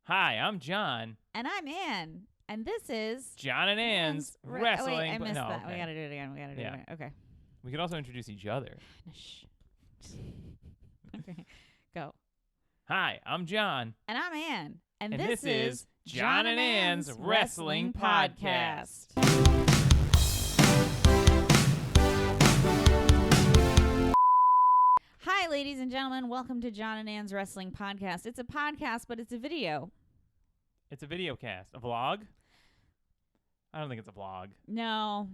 Hi, I'm John. And I'm Ann. And this is John and Ann's Wrestling. Oh, wait, I missed that. Okay. We gotta do it again. Okay. We could also introduce each other. Shh. Okay. Go. Hi, I'm John. And I'm Ann. And this is John and Ann's Wrestling Podcast. Hi, ladies and gentlemen. Welcome to John and Ann's Wrestling Podcast. It's a podcast, but it's a video. It's a video cast. A vlog? I don't think it's a vlog. No.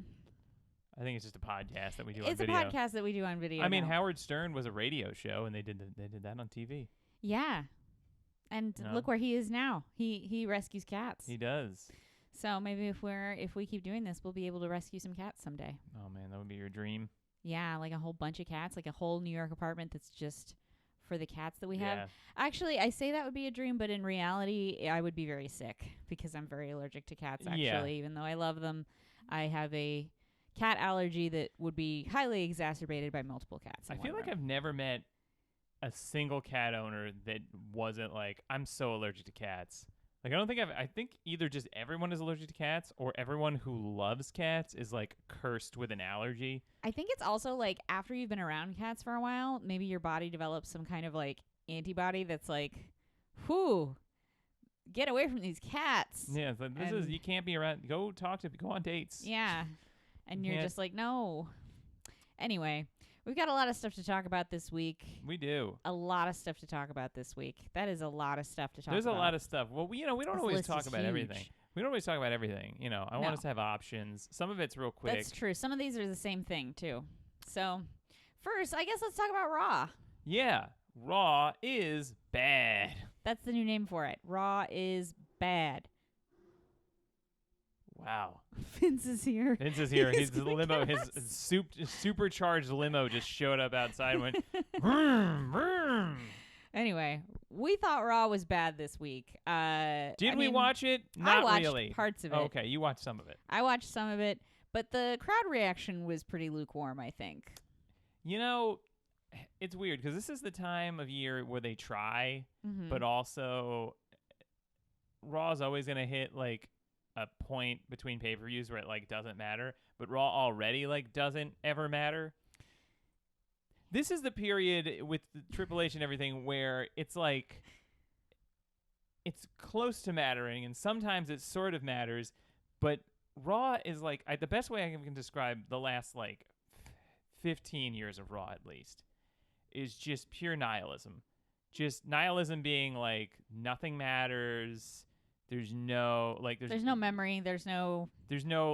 I think it's just a podcast that we do on It's video. a podcast that we do on video. I mean, now. Howard Stern was a radio show, and they did that on TV. Yeah. And look where he is now. He rescues cats. He does. So maybe if we keep doing this, we'll be able to rescue some cats someday. Oh man, that would be your dream. Yeah, like a whole bunch of cats, like a whole New York apartment that's just for the cats that we have. Yeah. Actually, I say that would be a dream, but in reality, I would be very sick because I'm very allergic to cats, actually. Yeah. Even though I love them, I have a cat allergy that would be highly exacerbated by multiple cats. I feel like I've never met a single cat owner that wasn't like, I'm so allergic to cats. Like, I think either just everyone is allergic to cats or everyone who loves cats is like cursed with an allergy. I think it's also like after you've been around cats for a while, maybe your body develops some kind of like antibody that's like, whew, get away from these cats. Yeah, so you can't be around. Go on dates. Yeah. And you're just like, no. Anyway, we've got a lot of stuff to talk about this week. We do. A lot of stuff to talk about this week. That is a lot of stuff to talk about. There's a lot of stuff. Well, we don't always talk about huge. everything. We don't always talk about everything. I want us to have options. Some of it's real quick. That's true. Some of these are the same thing, too. So, first, I guess let's talk about Raw. Yeah. Raw is bad. That's the new name for it. Raw is bad. Wow. Vince is here. His limo, his supercharged limo just showed up outside and went, vroom, vroom. Anyway, we thought Raw was bad this week. Did we watch it? Not I watched really. Parts of it. Okay, you watched some of it. I watched some of it, but the crowd reaction was pretty lukewarm, I think. It's weird because this is the time of year where they try, Mm-hmm. but also Raw's always going to hit like a point between pay-per-views where it like doesn't matter, but Raw already like doesn't ever matter. This is the period with the Triple H and everything where it's like it's close to mattering and sometimes it sort of matters, but Raw is like the best way I can describe the last like 15 years of Raw at least is just pure nihilism. Just nihilism being like nothing matters. There's no memory. There's no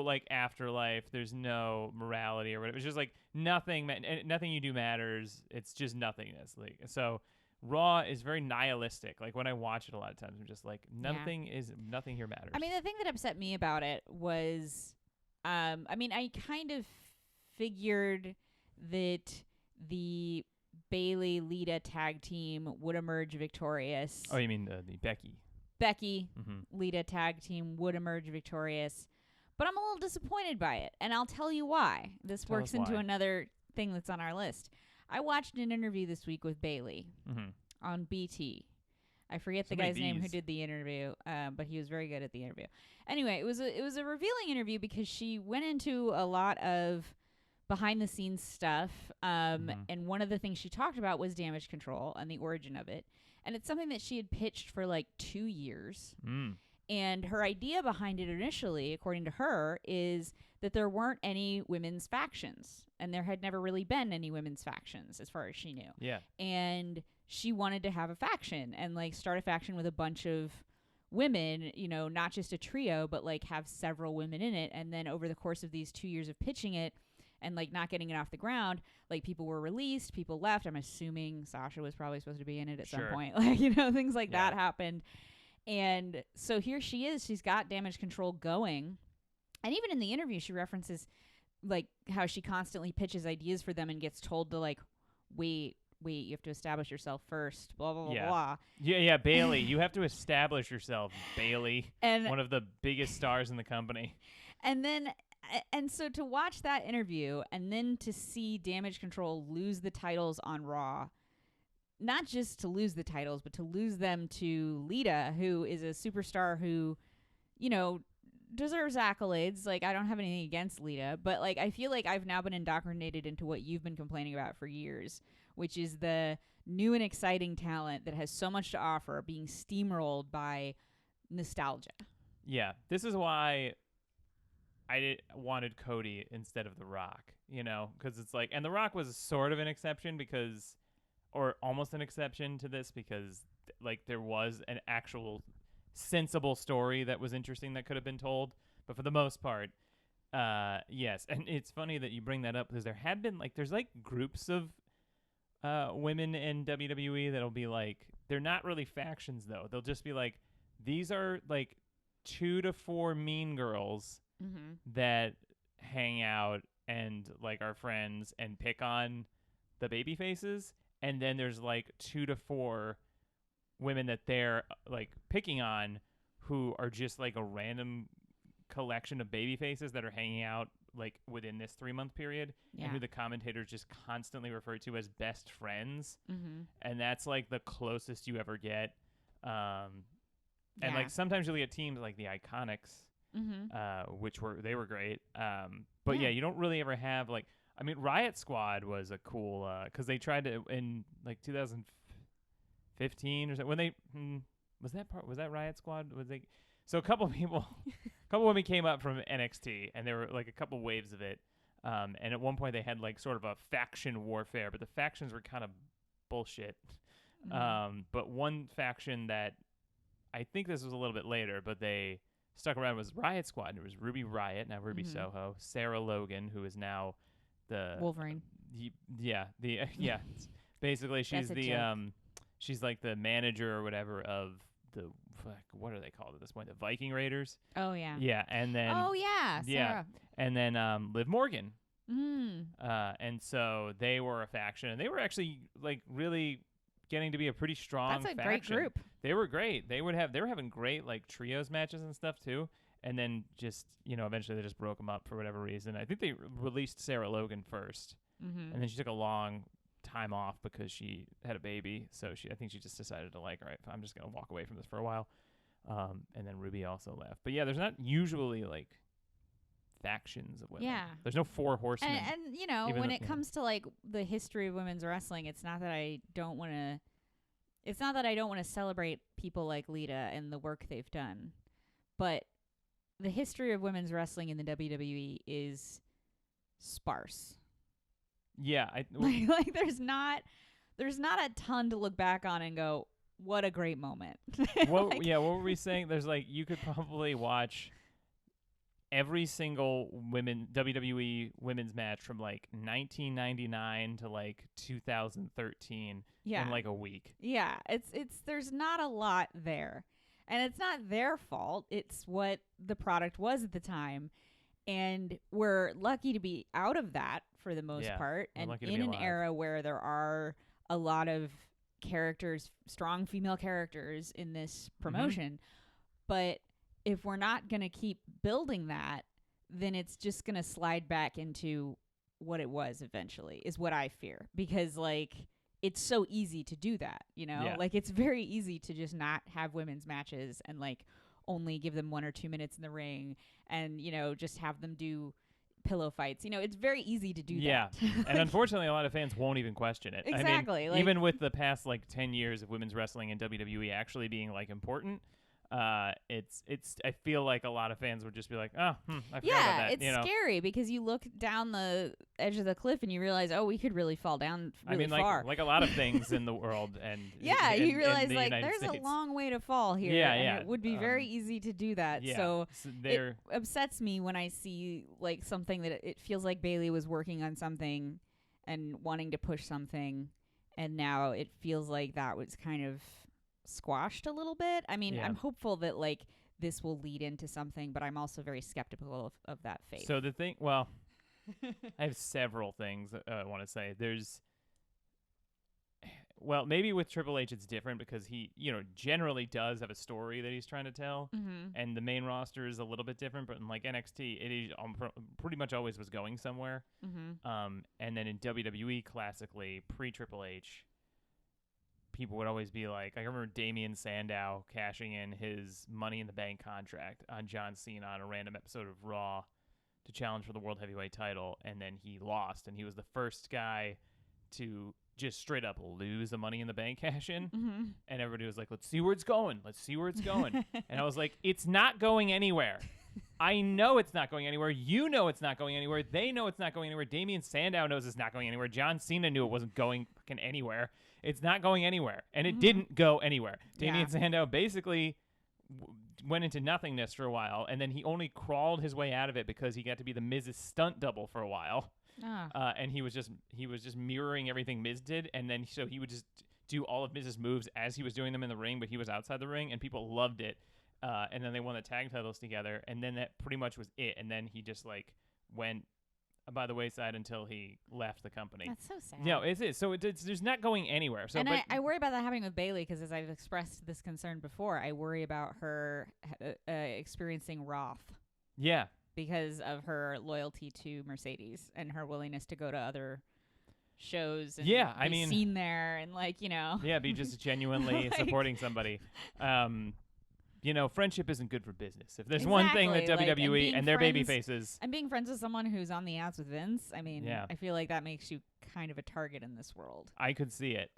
like afterlife. There's no morality or whatever. It's just like nothing you do matters. It's just nothingness. Like so, Raw is very nihilistic. Like when I watch it, a lot of times I'm just like nothing here matters. I mean, the thing that upset me about it was, I kind of figured that the Bayley Lita tag team would emerge victorious. Oh, you mean the Becky Lita tag team would emerge victorious, but I'm a little disappointed by it, and I'll tell you why. This works into another thing that's on our list. I watched an interview this week with Bayley on BT. I forget the guy's name who did the interview, but he was very good at the interview. Anyway, it was a revealing interview because she went into a lot of behind the scenes stuff, and one of the things she talked about was damage control and the origin of it. And it's something that she had pitched for like 2 years. And her idea behind it initially, according to her, is that there weren't any women's factions. And there had never really been any women's factions as far as she knew. Yeah. And she wanted to have a faction and like start a faction with a bunch of women, not just a trio, but like have several women in it. And then over the course of these 2 years of pitching it, and like not getting it off the ground, like people were released, people left. I'm assuming Sasha was probably supposed to be in it at some point. Like, things like that happened. And so here she is. She's got damage control going. And even in the interview, she references like how she constantly pitches ideas for them and gets told to like, wait, you have to establish yourself first, blah, blah, blah, blah. Yeah, Bayley. You have to establish yourself, Bayley. And one of the biggest stars in the company. And so to watch that interview and then to see Damage Control lose the titles on Raw not just to lose the titles, but to lose them to Lita, who is a superstar who, you know, deserves accolades. Like, I don't have anything against Lita, but like, I feel like I've now been indoctrinated into what you've been complaining about for years, which is the new and exciting talent that has so much to offer being steamrolled by nostalgia. Yeah, this is why I wanted Cody instead of The Rock, you know, because it's like, and The Rock was sort of an exception because, or almost an exception to this because, like, there was an actual sensible story that was interesting that could have been told. But for the most part, yes. And it's funny that you bring that up because there had been, like, there's, like, groups of women in WWE that'll be, like, they're not really factions, though. They'll just be, like, these are, like, 2 to 4 mean girls that hang out and like are friends and pick on the baby faces, and then there's like 2 to 4 women that they're like picking on who are just like a random collection of baby faces that are hanging out like within this 3-month period, and who the commentators just constantly refer to as best friends, and that's like the closest you ever get. And like sometimes you'll get teams like the Iconics, which were great. But yeah, you don't really ever have like, I mean, Riot Squad was a cool, because they tried to in like 2015 or so when they was that Riot Squad? So a couple women came up from NXT, and there were like a couple waves of it. And at one point they had like sort of a faction warfare, but the factions were kind of bullshit. But one faction that I think this was a little bit later, but they stuck around was Riot Squad. And it was Ruby Riot, now Ruby Soho, Sarah Logan, who is now the Wolverine. Basically, she's she's like the manager or whatever of the what are they called at this point? The Viking Raiders. Oh yeah. Yeah, and then Sarah. And then Liv Morgan. And so they were a faction, and they were actually like really getting to be a pretty strong faction. That's a great group. They were great. They were having great like trios matches and stuff too. And then just, you know, eventually they just broke them up for whatever reason. I think they released Sarah Logan first, and then she took a long time off because she had a baby. So I think she just decided to like, all right, I'm just gonna walk away from this for a while. And then Ruby also left. But yeah, there's not usually like factions of women. Yeah, there's no 4 horsemen. And you know, when it comes to like the history of women's wrestling, it's not that I don't want to celebrate people like Lita and the work they've done, but the history of women's wrestling in the WWE is sparse. Yeah, like there's not a ton to look back on and go, what a great moment. What were we saying? There's like, you could probably watch every single WWE women's match from like 1999 to like 2013 in like a week. Yeah, it's there's not a lot there. And it's not their fault. It's what the product was at the time. And we're lucky to be out of that for the most part. And in an era where there are a lot of characters, strong female characters in this promotion. But if we're not going to keep building that, then it's just going to slide back into what it was eventually, is what I fear. Because, like, it's so easy to do that, you know? Yeah. Like, it's very easy to just not have women's matches and, like, only give them 1 or 2 minutes in the ring and, you know, just have them do pillow fights. You know, it's very easy to do that. Yeah. And unfortunately, a lot of fans won't even question it. Exactly. I mean, even with the past, like, 10 years of women's wrestling in WWE actually being, like, important, it's I feel like a lot of fans would just be like, I forgot about that. It's scary because you look down the edge of the cliff and you realize, oh, we could really fall down really far. Like a lot of things in the world, and you realize like there's a long way to fall here. And it would be very easy to do that. Yeah, so it upsets me when I see like something that it feels like Bayley was working on something and wanting to push something, and now it feels like that was kind of squashed a little bit. I mean, I'm hopeful that like this will lead into something, but I'm also very skeptical of that faith. So the thing, I have several things I want to say. Maybe with Triple H it's different because he, generally does have a story that he's trying to tell, and the main roster is a little bit different. But in like NXT, it is pretty much always was going somewhere. And then in WWE, classically pre Triple H, people would always be like, I remember Damian Sandow cashing in his Money in the Bank contract on John Cena on a random episode of Raw to challenge for the World Heavyweight title, and then he lost, and he was the first guy to just straight up lose the Money in the Bank cash in. Mm-hmm. And everybody was like, let's see where it's going. Let's see where it's going. And I was like, it's not going anywhere. I know it's not going anywhere. You know it's not going anywhere. They know it's not going anywhere. Damian Sandow knows it's not going anywhere. John Cena knew it wasn't going fucking anywhere. It's not going anywhere. And it didn't go anywhere. Damian Sandow basically went into nothingness for a while, and then he only crawled his way out of it because he got to be the Miz's stunt double for a while. And he was just mirroring everything Miz did, and then so he would just do all of Miz's moves as he was doing them in the ring, but he was outside the ring, and people loved it. And then they won the tag titles together, and then that pretty much was it. And then he just like went by the wayside until he left the company. That's so sad. No, it is. So it's there's not going anywhere. So, and I worry about that happening with Bayley because, as I've expressed this concern before, I worry about her experiencing wrath. Yeah. Because of her loyalty to Mercedes and her willingness to go to other shows and be seen there and be just genuinely supporting somebody. Friendship isn't good for business. If there's one thing that WWE and their baby faces. And being friends with someone who's on the outs with Vince, I feel like that makes you kind of a target in this world. I could see it.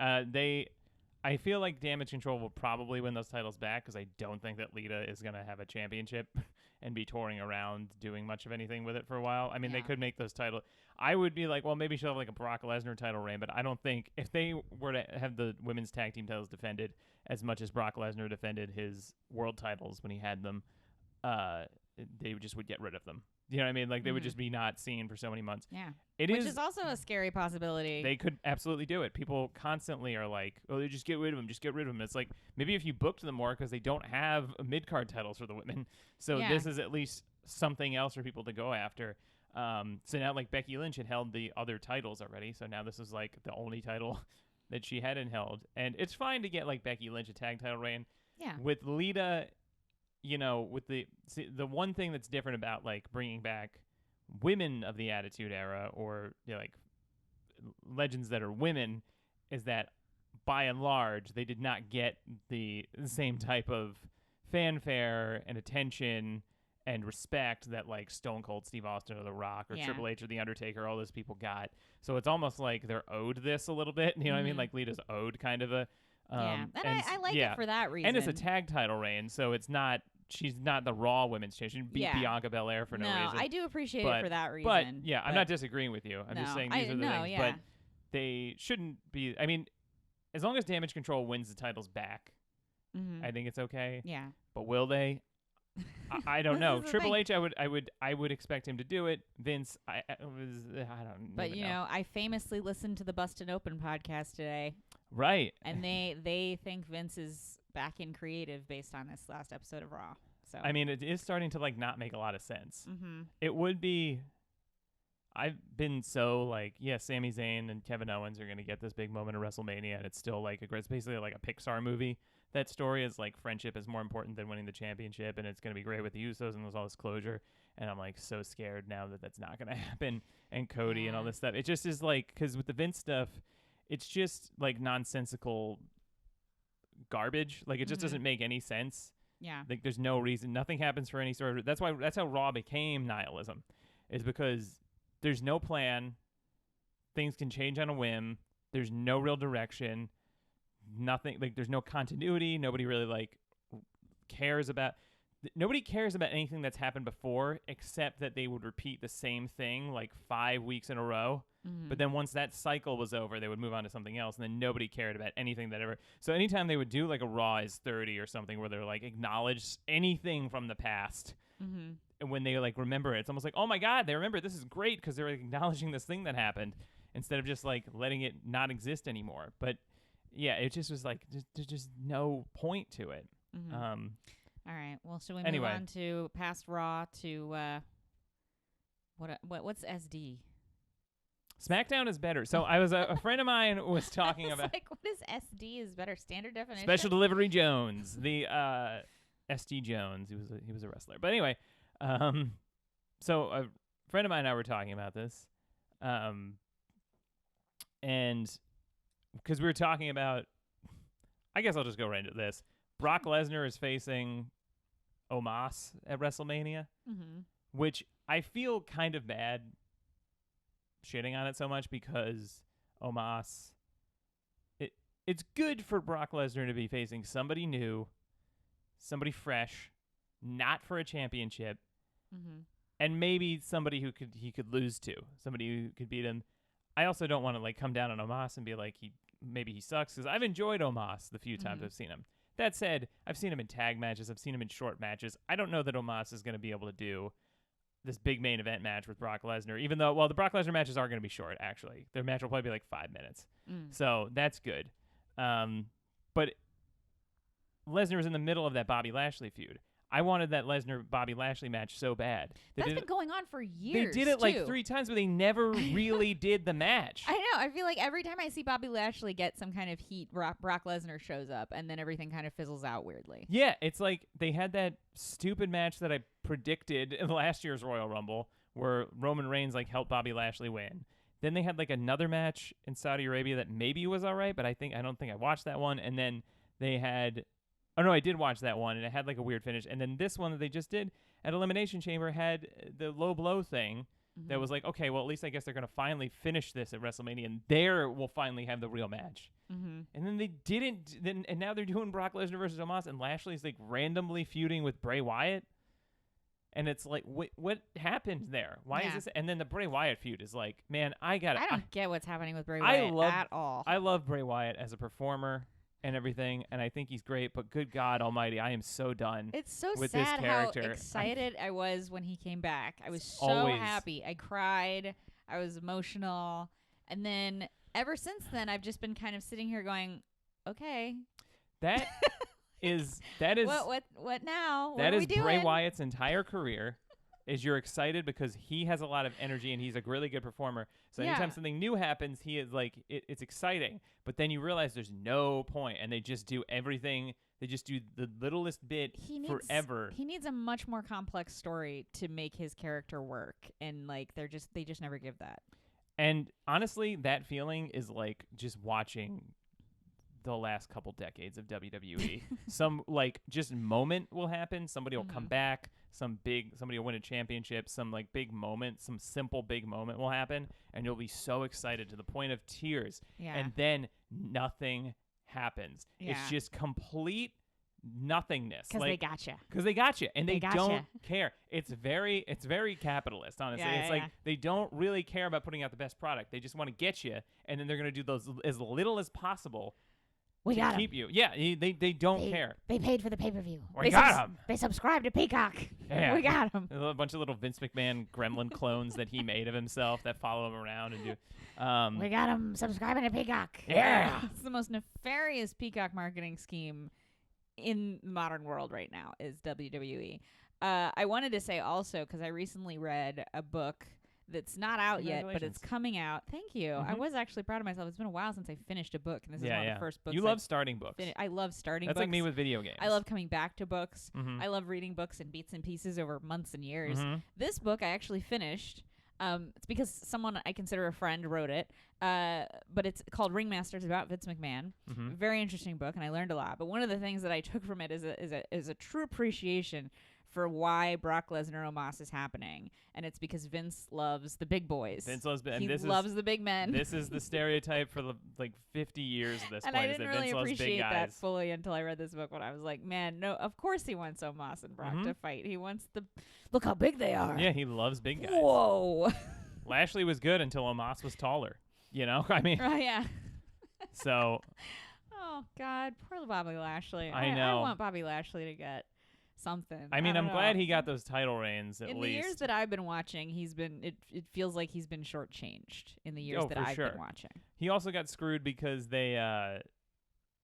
I feel like Damage Control will probably win those titles back because I don't think that Lita is going to have a championship and be touring around doing much of anything with it for a while. They could make those titles. I would be like, well, maybe she'll have like a Brock Lesnar title reign, but I don't think if they were to have the women's tag team titles defended as much as Brock Lesnar defended his world titles when he had them, they just would get rid of them. You know what I mean? Like they would just be not seen for so many months. Yeah. Which is also a scary possibility. They could absolutely do it. People constantly are like, oh, they just get rid of them. Just get rid of them. It's like maybe if you booked them more because they don't have mid-card titles for the women. So this is at least something else for people to go after. So now like Becky Lynch had held the other titles already. So now this is like the only title that she hadn't held. And it's fine to get like Becky Lynch a tag title reign. Yeah. With Lita, with the one thing that's different about like bringing back women of the Attitude Era or like legends that are women is that by and large they did not get the same type of fanfare and attention and respect that like Stone Cold Steve Austin or The Rock or Triple H or The Undertaker, all those people got. So it's almost like they're owed this a little bit. You know what I mean? Like Lita's owed kind of a and I like it for that reason. And it's a tag title reign, so it's not. She's not the Raw Women's Champion. She didn't beat Bianca Belair for no reason. I do appreciate it for that reason. But I'm not disagreeing with you. I'm just saying these are the things. Yeah. But they shouldn't be. As long as Damage Control wins the titles back, I think it's okay. Yeah. But will they? I don't know. Triple H, I would expect him to do it. Vince, I don't. But I famously listened to the Busted Open podcast today. Right. And they think Vince is back in creative based on this last episode of Raw. So it is starting to like not make a lot of sense. Mm-hmm. It would be. I've been so like, Sami Zayn and Kevin Owens are gonna get this big moment of WrestleMania, and it's still like it's basically like a Pixar movie. That story is like friendship is more important than winning the championship, and it's gonna be great with the Usos and there's all this closure. And I'm like so scared now that that's not gonna happen. And Cody and all this stuff. It just is like because with the Vince stuff, it's just like nonsensical garbage. Like it just doesn't make any sense. Yeah. Like there's no reason. Nothing happens for any sort of. That's how Raw became nihilism, is because there's no plan. Things can change on a whim. There's no real direction. Nothing. Like there's no continuity. Nobody really like cares about. Nobody cares about anything that's happened before, except that they would repeat the same thing like 5 weeks in a row. Mm-hmm. But then once that cycle was over, they would move on to something else, and then nobody cared about anything that ever. So anytime they would do like a Raw is 30 or something where they're like acknowledge anything from the past, and when they like remember it, it's almost like, oh my God, they remember it. This is great because they're acknowledging this thing that happened instead of just like letting it not exist anymore. But yeah, it just was like there's just no point to it. Mm-hmm. All right. Well, should we move on to past Raw to what's SD? SmackDown is better. So I was a friend of mine was talking about like what is SD is better standard definition. Special Delivery Jones, the SD Jones. He was a wrestler. But anyway, so a friend of mine and I were talking about this, and because we were talking about I guess I'll just go right into this. Brock Lesnar is facing Omos at WrestleMania, which I feel kind of bad shitting on it so much because Omos, it's good for Brock Lesnar to be facing somebody new, somebody fresh, not for a championship, and maybe somebody who he could lose to, somebody who could beat him. I also don't want to like come down on Omos and be like maybe he sucks, because I've enjoyed Omos the few times I've seen him. That said, I've seen him in tag matches. I've seen him in short matches. I don't know that Omos is going to be able to do this big main event match with Brock Lesnar, even though, well, the Brock Lesnar matches are going to be short, actually. Their match will probably be like 5 minutes. So that's good. But Lesnar was in the middle of that Bobby Lashley feud. I wanted that Lesnar-Bobby Lashley match so bad. That's been going on for years. They did it like 3 times, but they never really did the match. I know. I feel like every time I see Bobby Lashley get some kind of heat, Brock Lesnar shows up, and then everything kind of fizzles out weirdly. Yeah, it's like they had that stupid match that I predicted in last year's Royal Rumble where Roman Reigns like helped Bobby Lashley win. Then they had like another match in Saudi Arabia that maybe was all right, but I don't think I watched that one. And then they had... Oh, no, I did watch that one, and it had like a weird finish. And then this one that they just did at Elimination Chamber had the low blow thing that was like, okay, well, at least I guess they're going to finally finish this at WrestleMania, and there we'll finally have the real match. And then they didn't, and now they're doing Brock Lesnar versus Omos, and Lashley's like randomly feuding with Bray Wyatt. And it's like, what happened there? Why is this? And then the Bray Wyatt feud is like, man, I don't get what's happening with Bray Wyatt at all. I love Bray Wyatt as a performer and everything, and I think he's great, but good God almighty, I am so done it's so with sad this character. How excited I was when he came back. I was so happy. I cried. I was emotional. And then ever since then, I've just been kind of sitting here going, okay. That is what now? That is doing? Bray Wyatt's entire career. Is you're excited because he has a lot of energy and he's a really good performer. So anytime something new happens, he is like, it's exciting. But then you realize there's no point, and they just do everything. They just do the littlest bit forever. He needs a much more complex story to make his character work, and like they just never give that. And honestly, that feeling is like just watching the last couple decades of WWE. Some like just moment will happen. Somebody will come back. Somebody will win a championship. Some like big moment, some simple big moment will happen, and you'll be so excited to the point of tears. Yeah. And then nothing happens. Yeah. It's just complete nothingness. Because they gotcha. Because they got you, and they don't care. It's very capitalist, honestly. It's like they don't really care about putting out the best product. They just want to get you, and then they're going to do those as little as possible. We got keep you. Yeah, they don't care. They paid for the pay-per-view. We got them. They subscribed to Peacock. Yeah. We got them. A bunch of little Vince McMahon gremlin clones that he made of himself that follow him around and do. We got them subscribing to Peacock. Yeah. It's the most nefarious Peacock marketing scheme in the modern world right now is WWE. I wanted to say also, because I recently read a book that's not out yet, but it's coming out. Thank you. I was actually proud of myself. It's been a while since I finished a book, and this is one of the first books. You love starting books. I love starting books. That's like me with video games. I love coming back to books. I love reading books in bits and pieces over months and years. This book I actually finished. It's because someone I consider a friend wrote it, but it's called Ringmasters, about Vince McMahon. Very interesting book, and I learned a lot. But one of the things that I took from it is a true appreciation for why Brock Lesnar Omos is happening, and it's because Vince loves the big boys. Vince loves loves the big men. This is the stereotype for the 50 years of this and point. I didn't really appreciate that fully until I read this book. When I was like, man, no, of course he wants Omos and Brock to fight. He wants look how big they are. Yeah, he loves big guys. Whoa. Lashley was good until Omos was taller. You know, I mean. Oh yeah. So. Oh God, poor Bobby Lashley. I know. I want Bobby Lashley to get something. I mean, I'm glad he got those title reigns at least. In the years that I've been watching, it feels like he's been shortchanged in the years that I've been watching. He also got screwed because they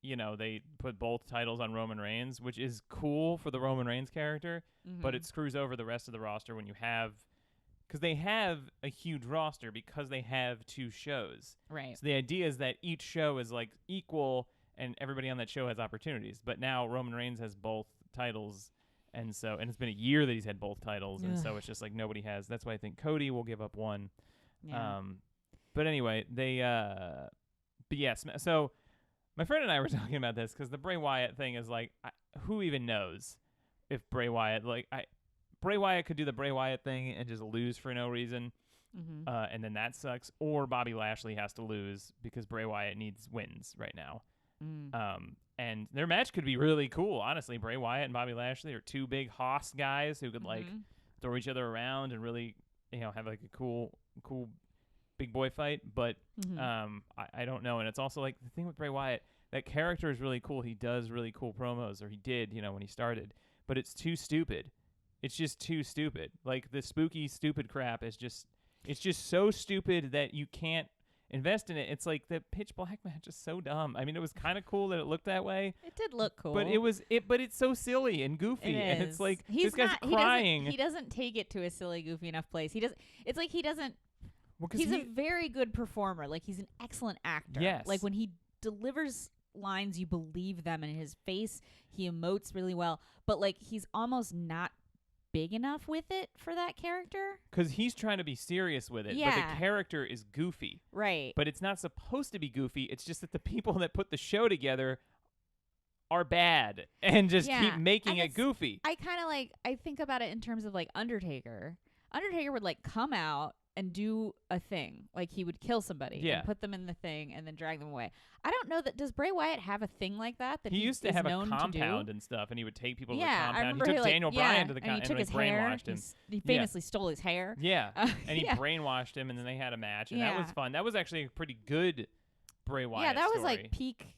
they put both titles on Roman Reigns, which is cool for the Roman Reigns character, but it screws over the rest of the roster when you have, because they have a huge roster because they have 2 shows. Right. So the idea is that each show is like equal and everybody on that show has opportunities. But now Roman Reigns has both titles. And it's been a year that he's had both titles, and so it's just like nobody has. That's why I think Cody will give up one. Yeah. But anyway, but yes. So My friend and I were talking about this because the Bray Wyatt thing is like, who even knows if Bray Wyatt Bray Wyatt could do the Bray Wyatt thing and just lose for no reason, and then that sucks. Or Bobby Lashley has to lose because Bray Wyatt needs wins right now. And their match could be really cool. Honestly, Bray Wyatt and Bobby Lashley are two big hoss guys who could like throw each other around and really, have like a cool big boy fight. But I don't know. And it's also like the thing with Bray Wyatt, that character is really cool. He does really cool promos, or he did, when he started. But it's too stupid. It's just too stupid. Like the spooky, stupid crap is it's just so stupid that you can't invest in it. It's like the Pitch Black match is so dumb. I mean, it was kind of cool that it looked that way. It did look cool, but but it's so silly and goofy, and it's like this guy's crying. He doesn't take it to a silly, goofy enough place. He doesn't. It's like he doesn't. Well, he's a very good performer. Like he's an excellent actor. Yes. Like when he delivers lines, you believe them, and in his face, he emotes really well. But like he's almost not big enough with it for that character, because he's trying to be serious with it, but the character is goofy, right? But it's not supposed to be goofy. It's just that the people that put the show together are bad and just keep making it goofy. I kind of I think about it in terms of like Undertaker would like come out and do a thing, like he would kill somebody and put them in the thing and then drag them away. I don't know does Bray Wyatt have a thing like that he used to have a compound and stuff, and he would take people to the compound. He took Daniel Bryan to the compound and brainwashed him. He famously stole his hair. And he brainwashed him, and then they had a match, and that was fun. That was actually a pretty good Bray Wyatt that was story. like peak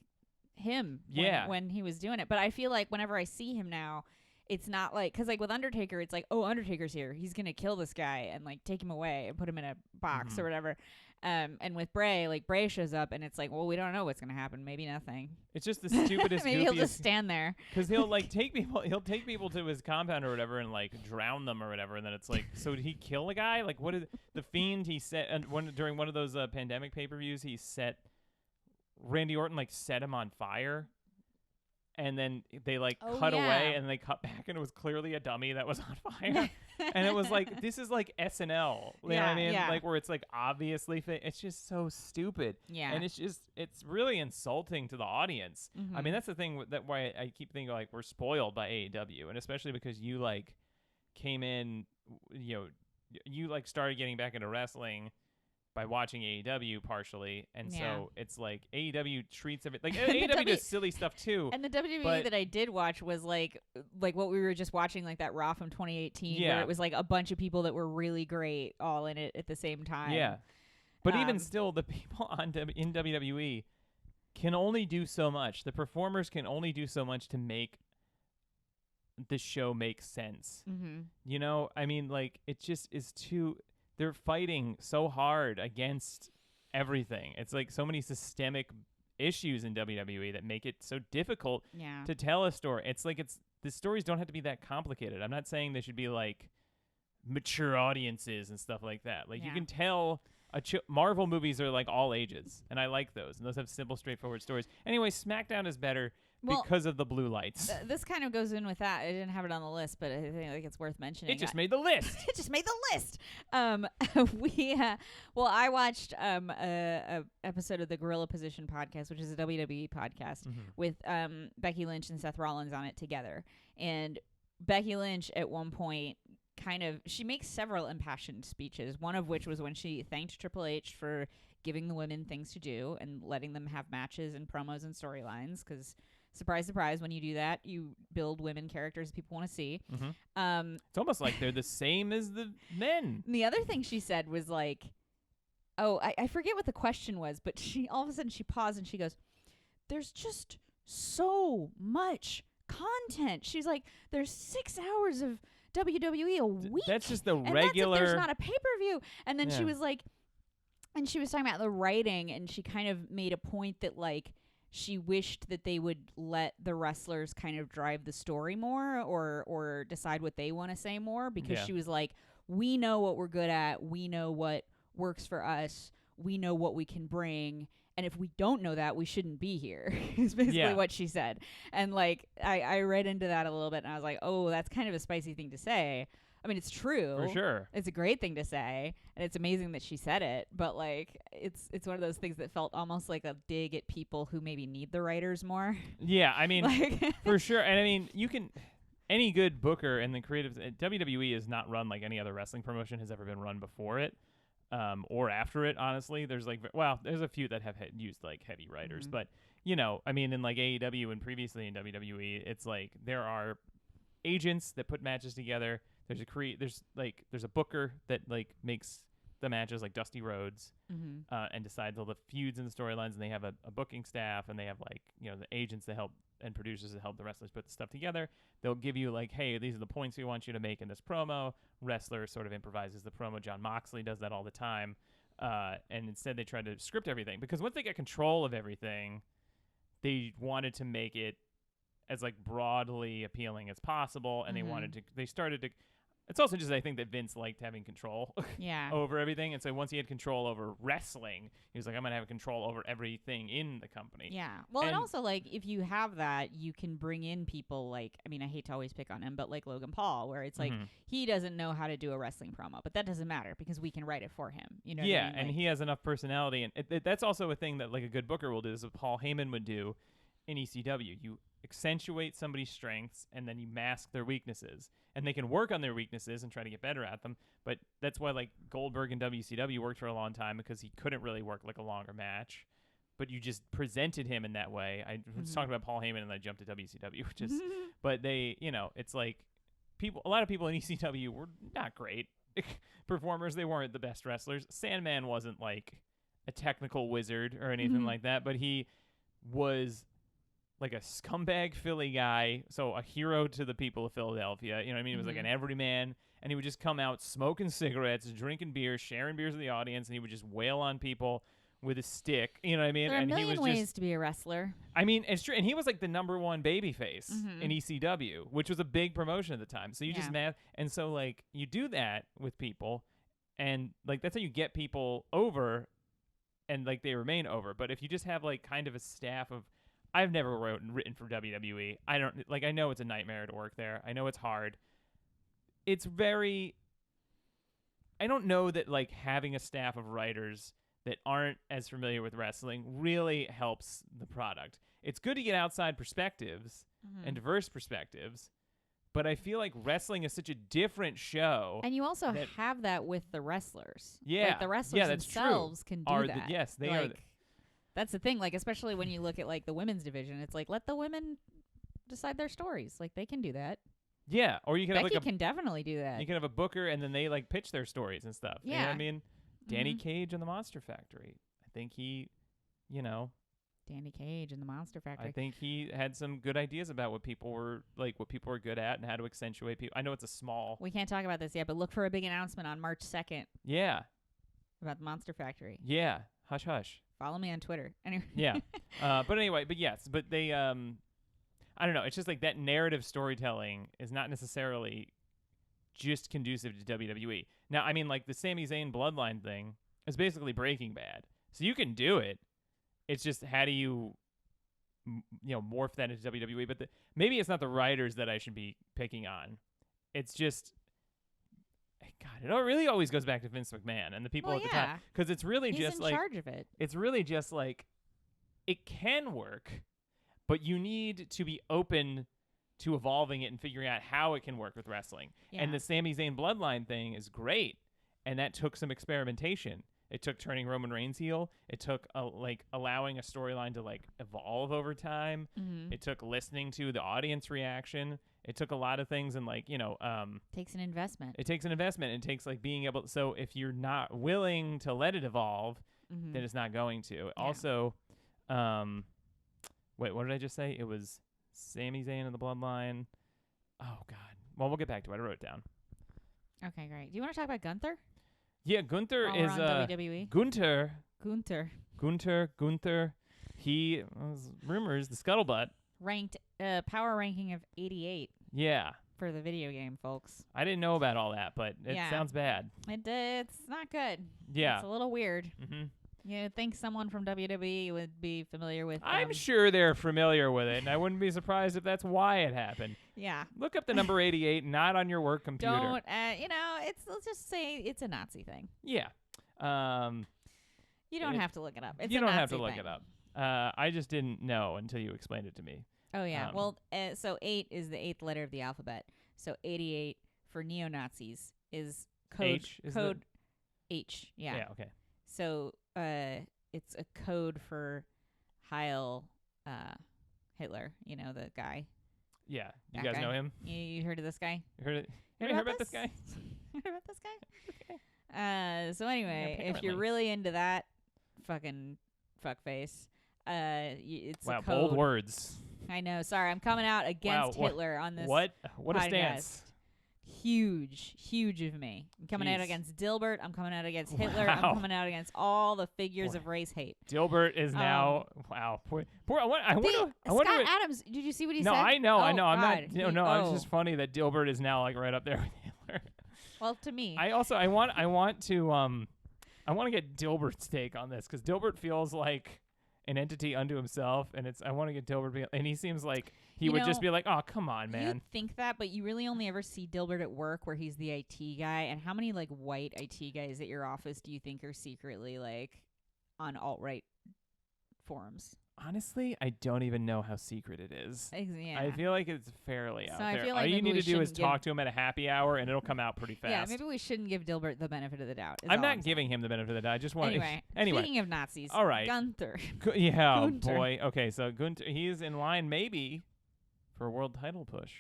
him when he was doing it. But I feel like whenever I see him now, it's not like, because like with Undertaker, it's like, oh, Undertaker's here, he's gonna kill this guy and like take him away and put him in a box or whatever. And with Bray, like Bray shows up and it's like, well, we don't know what's gonna happen. Maybe nothing. It's just the stupidest. Maybe he'll just stand there because he'll like take people. He'll take people to his compound or whatever and like drown them or whatever. And then it's like, so did he kill a guy? Like, what did the Fiend? He set during one of those pandemic pay-per-views. He set Randy Orton set him on fire. And then they cut away and they cut back, and it was clearly a dummy that was on fire. And it was like, this is like SNL. You know what I mean? Like where it's like obviously it's just so stupid. Yeah. And it's really insulting to the audience. I mean, that's the thing why I keep thinking like we're spoiled by AEW, and especially because you came in, you started getting back into wrestling by watching AEW partially, and so it's like AEW treats everything like AEW does silly stuff too. And the WWE that I did watch was like what we were just watching, like that Raw from 2018, where it was like a bunch of people that were really great all in it at the same time. Yeah, but even still, the people in WWE can only do so much. The performers can only do so much to make the show make sense. I mean, like it just is too. They're fighting so hard against everything. It's like so many systemic issues in WWE that make it so difficult to tell a story. It's like the stories don't have to be that complicated. I'm not saying they should be like mature audiences and stuff like that. Like you can tell Marvel movies are like all ages, and I like those. And those have simple, straightforward stories. Anyway, SmackDown is better because of the blue lights. This kind of goes in with that. I didn't have it on the list, but I think it's worth mentioning. It just made the list. It just made the list. I watched a episode of the Gorilla Position podcast, which is a WWE podcast with Becky Lynch and Seth Rollins on it together. And Becky Lynch at one point she makes several impassioned speeches, one of which was when she thanked Triple H for giving the women things to do and letting them have matches and promos and storylines, because surprise, surprise, when you do that, you build women characters people want to see. It's almost like they're the same as the men. And the other thing she said was like, I forget what the question was, but all of a sudden she paused and she goes, there's just so much content. She's like, there's 6 hours of WWE a week. That's just the regular. And there's not a pay-per-view. And then she was like, and she was talking about the writing, and she kind of made a point that like she wished that they would let the wrestlers kind of drive the story more or decide what they want to say more, because she was like, we know what we're good at. We know what works for us. We know what we can bring. And if we don't know that, we shouldn't be here. Is basically what she said. And like I read into that a little bit, and I was like, oh, that's kind of a spicy thing to say. I mean, it's true. For sure. It's a great thing to say, and it's amazing that she said it. But like, it's one of those things that felt almost like a dig at people who maybe need the writers more. Yeah, I mean, for sure. And I mean, you can. Any good booker and the creative WWE is not run like any other wrestling promotion has ever been run before it, or after it. Honestly, there's there's a few that have used like heavy writers, but you know, I mean, in like AEW and previously in WWE, it's like there are agents that put matches together. There's a booker that like makes the matches, like Dusty Rhodes, and decides all the feuds and the storylines, and they have a booking staff, and they have like, you know, the agents that help and producers that help the wrestlers put the stuff together. They'll give you like, hey, these are the points we want you to make in this promo. Wrestler sort of improvises the promo. John Moxley does that all the time, and instead they try to script everything, because once they get control of everything, they wanted to make it as like broadly appealing as possible, and they started to. It's also just, I think, that Vince liked having control over everything. And so once he had control over wrestling, he was like, I'm going to have control over everything in the company. Yeah. Well, and also, like, if you have that, you can bring in people like, I mean, I hate to always pick on him, but like Logan Paul, where it's like, he doesn't know how to do a wrestling promo, but that doesn't matter because we can write it for him. You know what I mean? And he has enough personality. And that's also a thing that like a good booker will do, is what Paul Heyman would do in ECW. You accentuate somebody's strengths and then you mask their weaknesses, and they can work on their weaknesses and try to get better at them. But that's why like Goldberg in WCW worked for a long time, because he couldn't really work like a longer match, but you just presented him in that way. I was talking about Paul Heyman and I jumped to WCW, which is but they, you know, it's like a lot of people in ECW were not great performers. They weren't the best wrestlers. Sandman wasn't like a technical wizard or anything like that, but he was like a scumbag Philly guy, so a hero to the people of Philadelphia. You know what I mean? He was like an everyman, and he would just come out smoking cigarettes, drinking beer, sharing beers with the audience, and he would just wail on people with a stick. You know what I mean? There are and a million he was ways to be a wrestler. I mean, it's true. And he was like the #1 babyface in ECW, which was a big promotion at the time. So you just and so like you do that with people, and like that's how you get people over, and like they remain over. But if you just have like kind of a staff of, I've never written for WWE. I know it's a nightmare to work there. I know it's hard. It's very, I don't know that like having a staff of writers that aren't as familiar with wrestling really helps the product. It's good to get outside perspectives and diverse perspectives, but I feel like wrestling is such a different show. And you also have that with the wrestlers. Yeah. Like the wrestlers themselves can do that. They like, are. That's the thing, like, especially when you look at, like, the women's division, it's like, let the women decide their stories. Like, they can do that. Yeah, or you can Becky have, like, can definitely do that. You can have a booker, and then they, like, pitch their stories and stuff. Yeah. You know what I mean? Danny Cage and the Monster Factory. I think he, you know. Danny Cage and the Monster Factory. I think he had some good ideas about what people were good at and how to accentuate people. I know it's a small. We can't talk about this yet, but look for a big announcement on March 2nd. Yeah. About the Monster Factory. Yeah. Hush, hush. Follow me on Twitter. Anyway. Yeah. But anyway, but they, I don't know. It's just like that narrative storytelling is not necessarily just conducive to WWE. Now, I mean, like the Sami Zayn Bloodline thing is basically Breaking Bad. So you can do it. It's just how do you, morph that into WWE? But maybe it's not the writers that I should be picking on. It's just, God, it really always goes back to Vince McMahon and the people at the time, because it's really He's just in like charge of it. It's really just like it can work, but you need to be open to evolving it and figuring out how it can work with wrestling. Yeah. And the Sami Zayn Bloodline thing is great, and that took some experimentation. It took turning Roman Reigns heel. It took allowing a storyline to like evolve over time. It took listening to the audience reaction. It took a lot of things, and takes an investment. It takes an investment. It takes like being able. So if you're not willing to let it evolve, then it's not going to. Yeah. Also, wait, what did I just say? It was Sami Zayn and the Bloodline. Oh God. Well, we'll get back to it. I wrote it down. Okay, great. Do you want to talk about Gunther? Yeah, Gunther is WWE. Gunther. He rumors the scuttlebutt ranked power ranking of 88. Yeah. For the video game, folks. I didn't know about all that, but it sounds bad. It's not good. Yeah. It's a little weird. You think someone from WWE would be familiar with I'm sure they're familiar with it, and I wouldn't be surprised if that's why it happened. Yeah. Look up the number 88, not on your work computer. Don't, let's just say it's a Nazi thing. Yeah. You don't have to look it up. It's you a don't Nazi have to look thing. it up. I just didn't know until you explained it to me. Oh, yeah. So 8 is the 8th letter of the alphabet. So 88 for neo-Nazis is code H. Is code H. Yeah. Yeah, okay. So it's a code for Heil Hitler, the guy. Yeah. You That guys guy. know him? You heard of this guy? You heard it? You heard about this guy? Heard about this guy? So anyway, if Apparently. you're really into that fucking fuckface, it's Wow, a code. bold words. I know. Sorry, I'm coming out against Hitler on this. What a podcast. stance. Huge of me. I'm coming out Jeez. against Dilbert. I'm coming out against Hitler. Wow. I'm coming out against all the figures Boy. of race hate. Dilbert is now wow. Poor. I wonder. Scott what, Adams. Did you see what he no, said? I know. I'm God. not. It's just funny that Dilbert is now like right up there with Hitler. Well, to me, I want to get Dilbert's take on this because Dilbert feels like an entity unto himself, and I want to get Dilbert, and he seems like he would just be like, oh, come on, man. You think that, but you really only ever see Dilbert at work where he's the IT guy. And how many like white IT guys at your office do you think are secretly like on alt-right forums? Honestly, I don't even know how secret it is. Yeah. I feel like it's fairly out I there. feel like All you maybe need we to do is shouldn't talk to him at a happy hour, and it'll come out pretty fast. Yeah, maybe we shouldn't give Dilbert the benefit of the doubt. I'm not giving him the benefit of the doubt. I just want Anyway, speaking of Nazis, all right. Gunther. Yeah, oh Gunther. boy. Okay, so Gunther, he's in line maybe for a world title push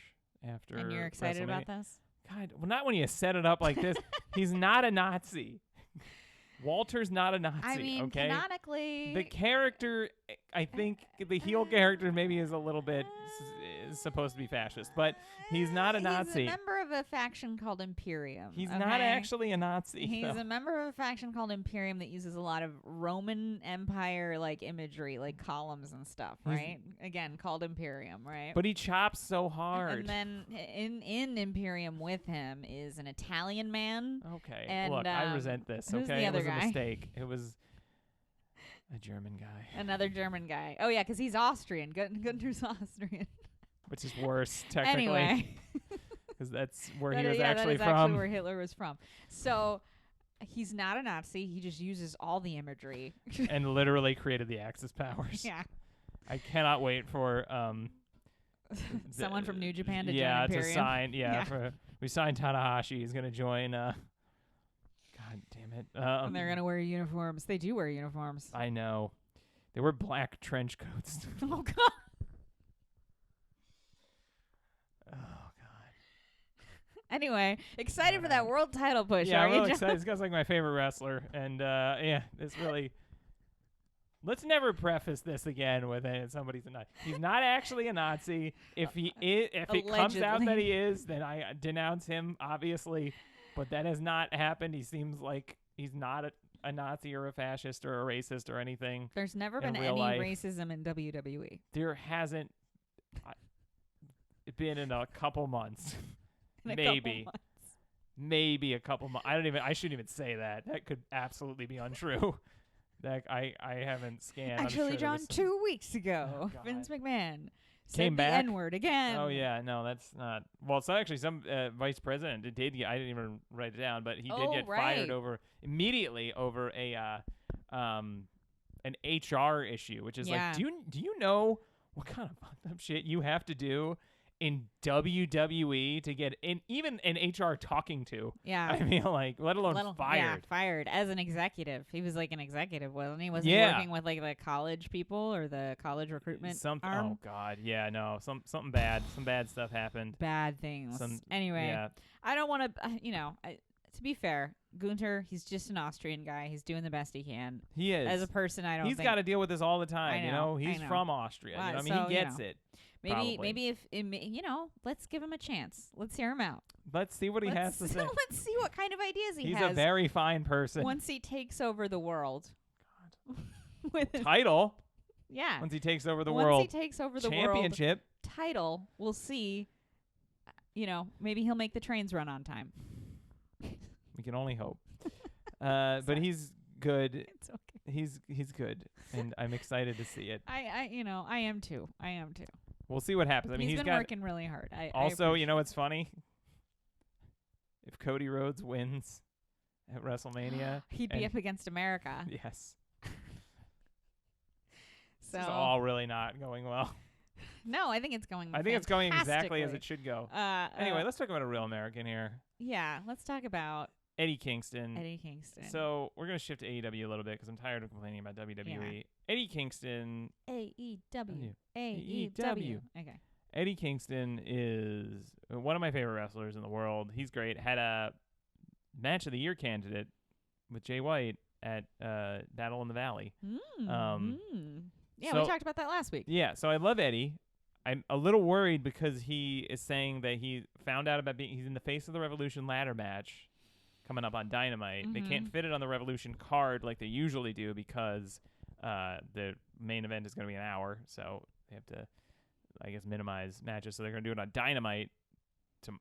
after. And you're excited about WrestleMania. this? God, well, not when you set it up like this. He's not a Nazi. Walter's not a Nazi. I mean, okay? canonically, The character, I think the heel character maybe is a little bit is supposed to be fascist, but he's not a Nazi. He's a member of a faction called Imperium. He's not actually a Nazi. He's no. a member of a faction called Imperium that uses a lot of Roman Empire like imagery, like columns and stuff, right? Again, called Imperium, right? But he chops so hard. And then in Imperium with him is an Italian man. Okay. And, Look, I resent this. who's Okay, the it other was guy? a mistake. It was a German guy, Another German guy. Oh yeah, because he's Austrian. Gunther's Austrian. which is worse technically, Anyway, because that's where that he was is actually actually from. where Hitler was from. So he's not a Nazi. He just uses all the imagery. And literally created the Axis powers. Yeah. I cannot wait for Someone from New Japan to yeah, join Imperium. to sign. Yeah, Yeah. we signed Tanahashi. He's gonna join. God damn it! And they're gonna wear uniforms. They do wear uniforms. I know. They wear black trench coats. Oh God. Oh God. Anyway, excited for that world title push. Yeah, are I'm you, really John? excited. This guy's like my favorite wrestler, and yeah, it's really. Let's never preface this again with somebody's a Nazi. He's not actually a Nazi. If he is, if it comes out that he is, then I denounce him, obviously. But that has not happened. He seems like he's not a Nazi or a fascist or a racist or anything. There's never in been real any life. racism in WWE. There hasn't been in a couple months. In a couple Maybe. months. Maybe a couple months. I shouldn't even say that. That could absolutely be untrue. That I haven't scanned. Actually, I'm sure John, 2 weeks ago, Oh, God. Vince McMahon Came said back? the N-word again. Oh yeah, no, that's not. Well, so actually, some vice president did. I didn't even write it down, but he did get fired immediately over a an HR issue, which is like, do you know what kind of fucked up shit you have to do in WWE to get even an HR talking to? Yeah. I mean, like, let alone fired. Yeah, fired as an executive. He was like an executive, wasn't he? Wasn't he working with like the college people or the college recruitment arm? Oh God, yeah, no, something bad. Some bad stuff happened. Bad things. Anyway, yeah. I don't want to. To be fair, Gunther, he's just an Austrian guy. He's doing the best he can. He is. As a person, I don't. He's got to deal with this all the time. I know, He's from Austria. Well, I mean, he gets it. Maybe if let's give him a chance. Let's hear him out. Let's see what he has to say. Let's see what kind of ideas he has. He's a very fine person. Once he takes over the world. God. With his title. Yeah. Once he takes over the world. Once he takes over the championship world title, we'll see. Maybe he'll make the trains run on time. We can only hope. But he's good. It's okay. he's good, and I'm excited to see it. I am too. We'll see what happens. I mean, he's been working really hard. Also, you know what's funny? If Cody Rhodes wins at WrestleMania, he'd be up against America. Yes. So it's all really not going well. No, I think it's going. I think it's going exactly as it should go. Anyway, let's talk about a real American here. Yeah, let's talk about Eddie Kingston. So we're gonna shift to AEW a little bit because I'm tired of complaining about WWE. Yeah. Eddie Kingston. AEW. Okay. Eddie Kingston is one of my favorite wrestlers in the world. He's great. Had a match of the year candidate with Jay White at Battle in the Valley. Yeah, we talked about that last week. Yeah, so I love Eddie. I'm a little worried because he is saying that he found out about he's in the Face of the Revolution ladder match coming up on Dynamite. They can't fit it on the Revolution card like they usually do because the main event is going to be an hour, so they have to, I guess, minimize matches. So they're going to do it on Dynamite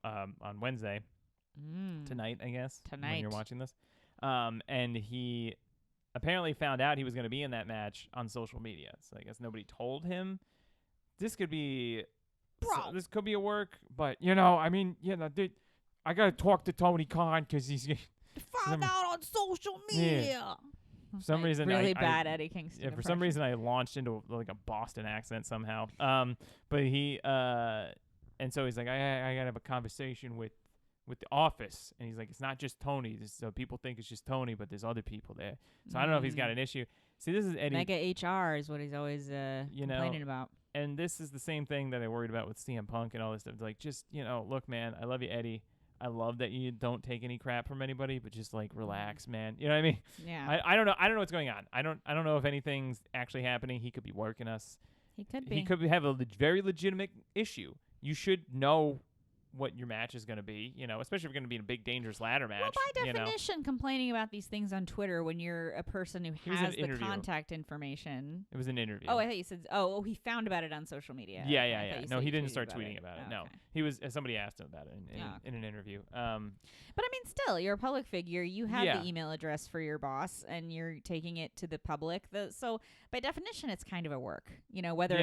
on Wednesday. Tonight, I guess. When you're watching this. And he apparently found out he was going to be in that match on social media. So I guess nobody told him. This could be this could be a work, but I mean, I got to talk to Tony Khan because he's found out on social media. Yeah. For some reason, really bad Eddie Kingston. Yeah, for some reason, I launched into like a Boston accent somehow. But he and so he's like, I gotta have a conversation with the office, and he's like, it's not just Tony. So people think it's just Tony, but there's other people there. So I don't know if he's got an issue. See, this is Eddie. Mega HR is what he's always complaining about. And this is the same thing that I worried about with CM Punk and all this stuff. Like, just look, man, I love you, Eddie. I love that you don't take any crap from anybody, but just like relax, man. You know what I mean? Yeah. I don't know. I don't know what's going on. I don't know if anything's actually happening. He could be working us. He could be. He could have a very legitimate issue. You should know what your match is going to be, especially if you're going to be in a big dangerous ladder match. Well, by definition, complaining about these things on Twitter when you're a person who has the contact information. It was an interview. Oh, I thought you said, he found about it on social media. Yeah. No, he didn't start tweeting about it. Oh, no, okay. He was. Somebody asked him about it in an interview. But I mean, still, you're a public figure. You have the email address for your boss, and you're taking it to the public. So by definition, it's kind of a work. Whether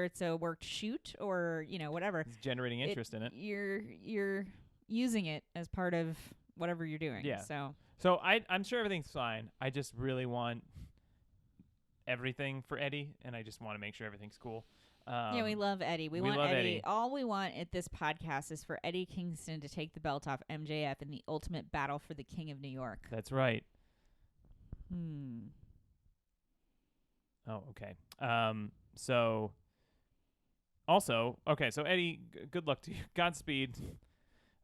it's a worked shoot or whatever. It's generating interest in it. You're using it as part of whatever you're doing. Yeah. So I'm sure everything's fine. I just really want everything for Eddie, and I just want to make sure everything's cool. We love Eddie. We want Eddie. All we want at this podcast is for Eddie Kingston to take the belt off MJF in the ultimate battle for the King of New York. That's right. Oh, okay. So Eddie, good luck to you. Godspeed.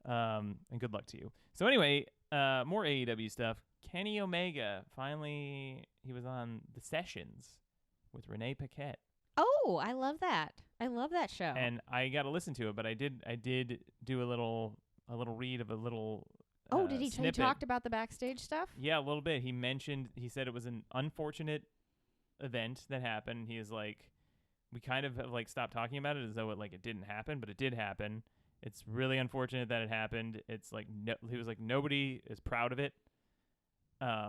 And good luck to you. So anyway, more AEW stuff. Kenny Omega, finally, he was on The Sessions with Renee Paquette. Oh, I love that. I love that show. And I got to listen to it, but I did do a little read of a little did he snippet. He talked about the backstage stuff? Yeah, a little bit. He said it was an unfortunate event that happened. He was like, we kind of have like stopped talking about it as though it didn't happen, but it did happen. It's really unfortunate that it happened. It's like he was like, nobody is proud of it. I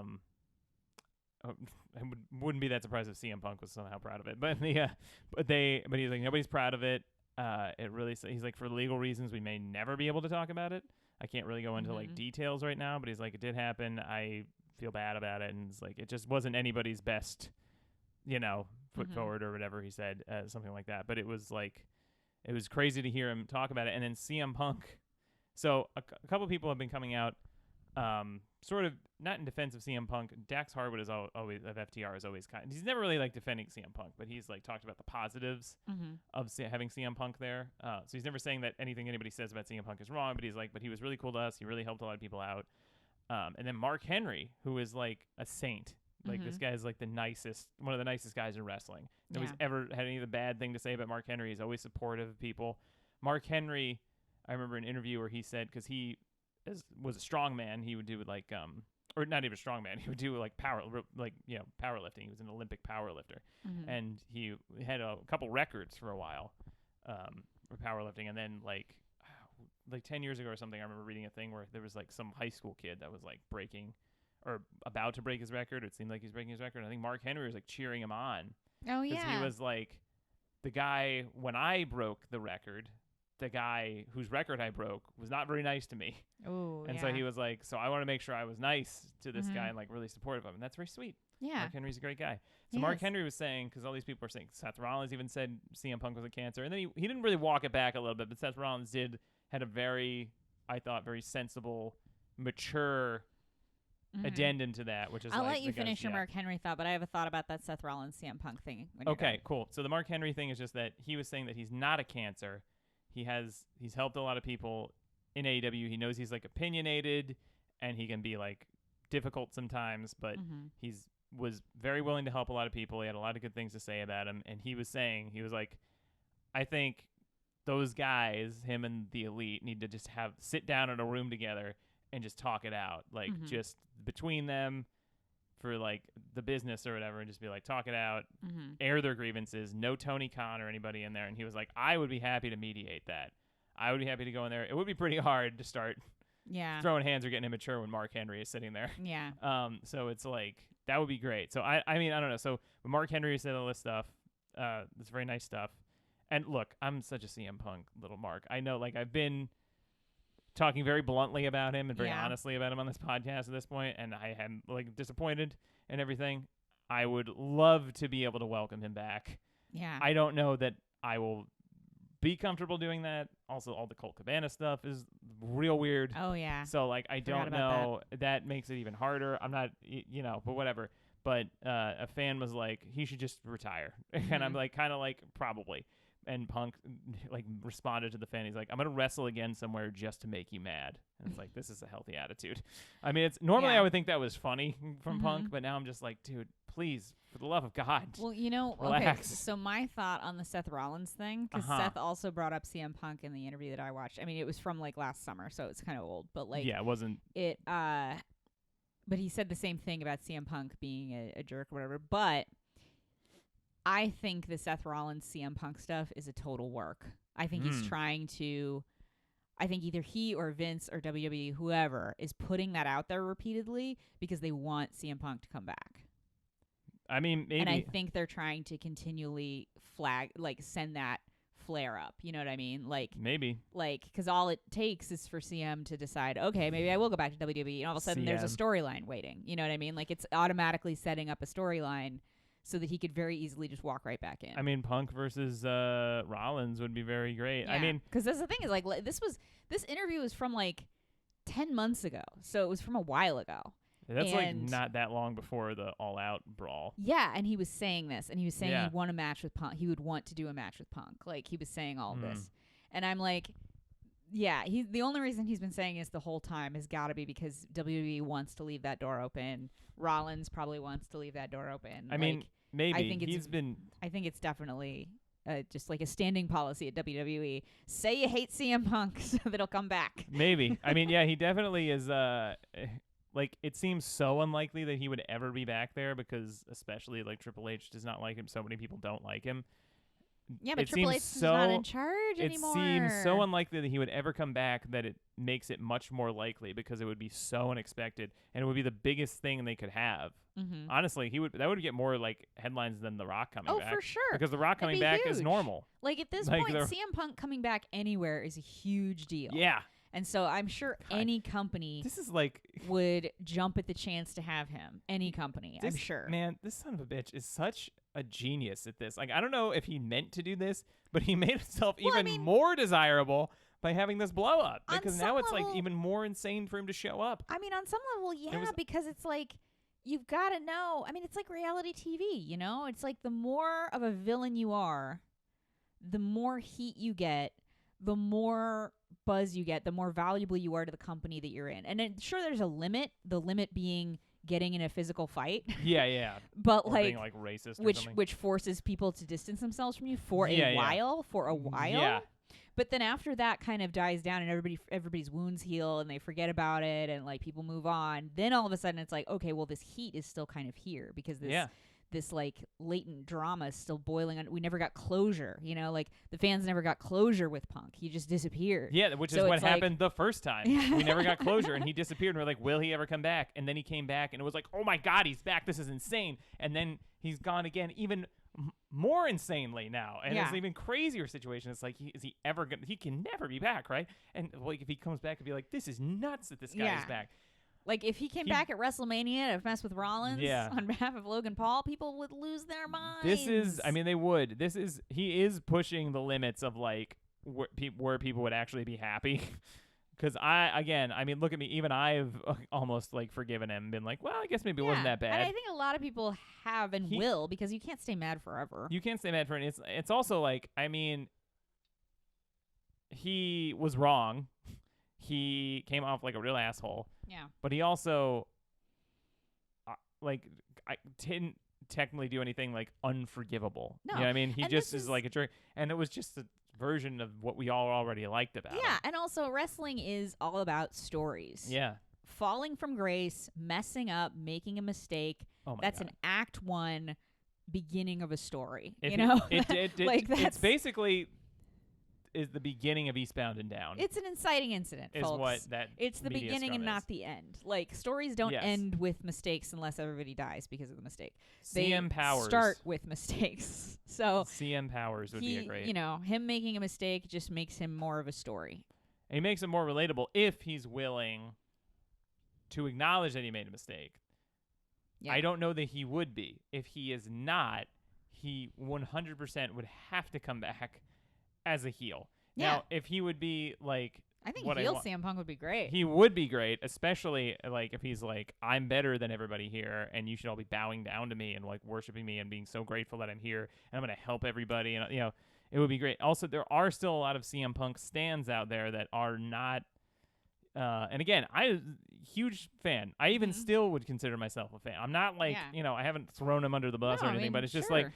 wouldn't be that surprised if CM Punk was somehow proud of it, but he's like, nobody's proud of it. He's like, for legal reasons, we may never be able to talk about it. I can't really go into like details right now, but he's like, it did happen. I feel bad about it, and it's like it just wasn't anybody's best, foot forward or whatever he said, something like that. But it was like, it was crazy to hear him talk about it, and then CM Punk. So a couple people have been coming out. Sort of not in defense of CM Punk. Dax Harwood is always of FTR is always kind. He's never really like defending CM Punk, but he's like talked about the positives of having CM Punk there. So he's never saying that anything anybody says about CM Punk is wrong, but he's like, but he was really cool to us. He really helped a lot of people out. And then Mark Henry, who is like a saint. Like this guy is like one of the nicest guys in wrestling. Nobody's ever had any of the bad thing to say about Mark Henry. He's always supportive of people. Mark Henry, I remember an interview where he said, because he was a strong man, he would do like or not even a strong man, he would do like powerlifting. He was an Olympic powerlifter, and he had a couple records for a while for powerlifting. And then like 10 years ago or something, I remember reading a thing where there was like some high school kid that was like breaking or about to break his record. It seemed like he's breaking his record. I think Mark Henry was like cheering him on. Oh, Because yeah. he was like, the guy, when I broke the record, the guy whose record I broke was not very nice to me. Oh, And so he was like, so I want to make sure I was nice to this guy and like really supportive of him. And that's very sweet. Yeah. Mark Henry's a great guy. So He Mark is. Henry was saying, because all these people are saying, Seth Rollins even said CM Punk was a cancer. And then he didn't really walk it back a little bit, but Seth Rollins had a very, I thought, very sensible, mature addendum to that, which is I'll like let you the guys- finish your yeah. Mark Henry thought, but I have a thought about that Seth Rollins CM Punk thing. When you're Okay, done. cool. So the Mark Henry thing is just that he was saying that he's not a cancer. He's helped a lot of people in AEW. He knows he's like opinionated and he can be like difficult sometimes, but was very willing to help a lot of people. He had a lot of good things to say about him, and he was like, I think those guys, him and the Elite, need to just sit down in a room together and just talk it out, like just between them for like the business or whatever, and just be like, talk it out, air their grievances, no Tony Khan or anybody in there. And he was like, I would be happy to mediate that. I would be happy to go in there. It would be pretty hard to start throwing hands or getting immature when Mark Henry is sitting there. Yeah. So it's like, that would be great. So I mean, I don't know. So when Mark Henry said all this stuff, it's very nice stuff. And look, I'm such a CM Punk little Mark. I know, like, I've been talking very bluntly about him and very honestly about him on this podcast at this point, and I am like disappointed and everything. I would love to be able to welcome him back. Yeah. I don't know that I will be comfortable doing that. Also, all the Colt Cabana stuff is real weird. Oh, yeah. So, like, I Forgot don't know. That makes it even harder. I'm not, but whatever. But a fan was like, he should just retire. And I'm like, kind of like, probably. And Punk like responded to the fan. He's like, I'm going to wrestle again somewhere just to make you mad. And it's like, this is a healthy attitude. I mean, it's normally I would think that was funny from Punk, but now I'm just like, dude, please, for the love of God. Well, relax. Okay, so my thought on the Seth Rollins thing, because Seth also brought up CM Punk in the interview that I watched. I mean, it was from like last summer, so it's kind of old, but like, yeah, it wasn't. But he said the same thing about CM Punk being a jerk or whatever. But I think the Seth Rollins CM Punk stuff is a total work. I think he's trying to. I think either he or Vince or WWE, whoever, is putting that out there repeatedly because they want CM Punk to come back. I mean, maybe. And I think they're trying to continually send that flare up. You know what I mean? Like, maybe. Like, because all it takes is for CM to decide, okay, maybe I will go back to WWE. And all of a sudden there's a storyline waiting. You know what I mean? Like, it's automatically setting up a storyline so that he could very easily just walk right back in. I mean, Punk versus Rollins would be very great. Yeah. I mean, because that's the thing is, like, this interview was from like 10 months ago. So it was from a while ago. That's like not that long before the All Out brawl. Yeah, and he was saying this, and he was saying he'd want a match with Punk. He would want to do a match with Punk. Like, he was saying all of this. And I'm like, yeah, the only reason he's been saying this the whole time has got to be because WWE wants to leave that door open. Rollins probably wants to leave that door open. I mean, maybe. I think I think it's definitely just like a standing policy at WWE. Say you hate CM Punk so that he'll come back. Maybe. I mean, yeah, he definitely is. Like, it seems so unlikely that he would ever be back there because especially, like, Triple H does not like him. So many people don't like him. Yeah, but Triple H is not in charge anymore. It seems so unlikely that he would ever come back that it makes it much more likely because it would be so unexpected and it would be the biggest thing they could have. Honestly, that would get more, like, headlines than The Rock coming back. Oh, for sure. Because The Rock coming back is huge. normal. Like, at this point, CM Punk coming back anywhere is a huge deal. Yeah. And so I'm sure any company this is like would jump at the chance to have him. Any company, I'm sure. Man, this son of a bitch is such a genius at this. Like, I don't know if he meant to do this, but he made himself more desirable by having this blow up. Because now it's like even more insane for him to show up. I mean, on some level, yeah, because it's like you've got to know. I mean, it's like reality TV, you know? It's like the more of a villain you are, the more heat you get, the more buzz you get, the more valuable you are to the company that you're in. And then, sure, there's a limit, the limit being getting in a physical fight. Yeah. But or like, being, like, racist or something. which forces people to distance themselves from you for a while. Yeah. But then after that kind of dies down and everybody's wounds heal and they forget about it and like people move on, then all of a sudden it's like, okay, well, this heat is still kind of here because this like latent drama still boiling on. We never got closure, you know, like the fans never got closure with Punk. He just disappeared. Yeah, which is what happened the first time. We never got closure, and he disappeared. And we're like, will he ever come back? And then he came back, and it was like, oh my God, he's back. This is insane. And then he's gone again, even more insanely now, and it's an even crazier situation. It's like, is he ever gonna? He can never be back, right? And like, if he comes back, it'd be like, this is nuts that this guy is back. Like, if he came back at WrestleMania to mess with Rollins on behalf of Logan Paul, people would lose their minds. They would. He is pushing the limits of, like, where people would actually be happy. Because look at me. Even I've almost, like, forgiven him and been like, well, I guess maybe it wasn't that bad. And I think a lot of people have and will, because you can't stay mad forever. You can't stay mad forever. It's also, like, he was wrong. He came off like a real asshole. Yeah. But he also, I didn't technically do anything, like, unforgivable. No. You know what I mean? He just is like a jerk. And it was just a version of what we all already liked about him. Yeah, and also wrestling is all about stories. Yeah. Falling from grace, messing up, making a mistake. Oh my That's God. an act 1 beginning of a story. It's basically is the beginning of Eastbound and Down. It's an inciting incident, is folks. What that it's the beginning and not the end. Like, stories don't end with mistakes unless everybody dies because of the mistake. CM Powers start with mistakes. So CM Powers would be a great. You know, him making a mistake just makes him more of a story. And he makes it more relatable if he's willing to acknowledge that he made a mistake. Yeah. I don't know that he would be. If he is not, he 100% would have to come back as a heel. Yeah. Now, if he would be like, I think heel CM Punk would be great. He would be great, especially like if he's like, I'm better than everybody here, and you should all be bowing down to me and like worshiping me and being so grateful that I'm here and I'm gonna help everybody, and it would be great. Also, there are still a lot of CM Punk stans out there that are not. And again, huge fan. I even still would consider myself a fan. I'm not like, I haven't thrown him under the bus or anything, but it's just like,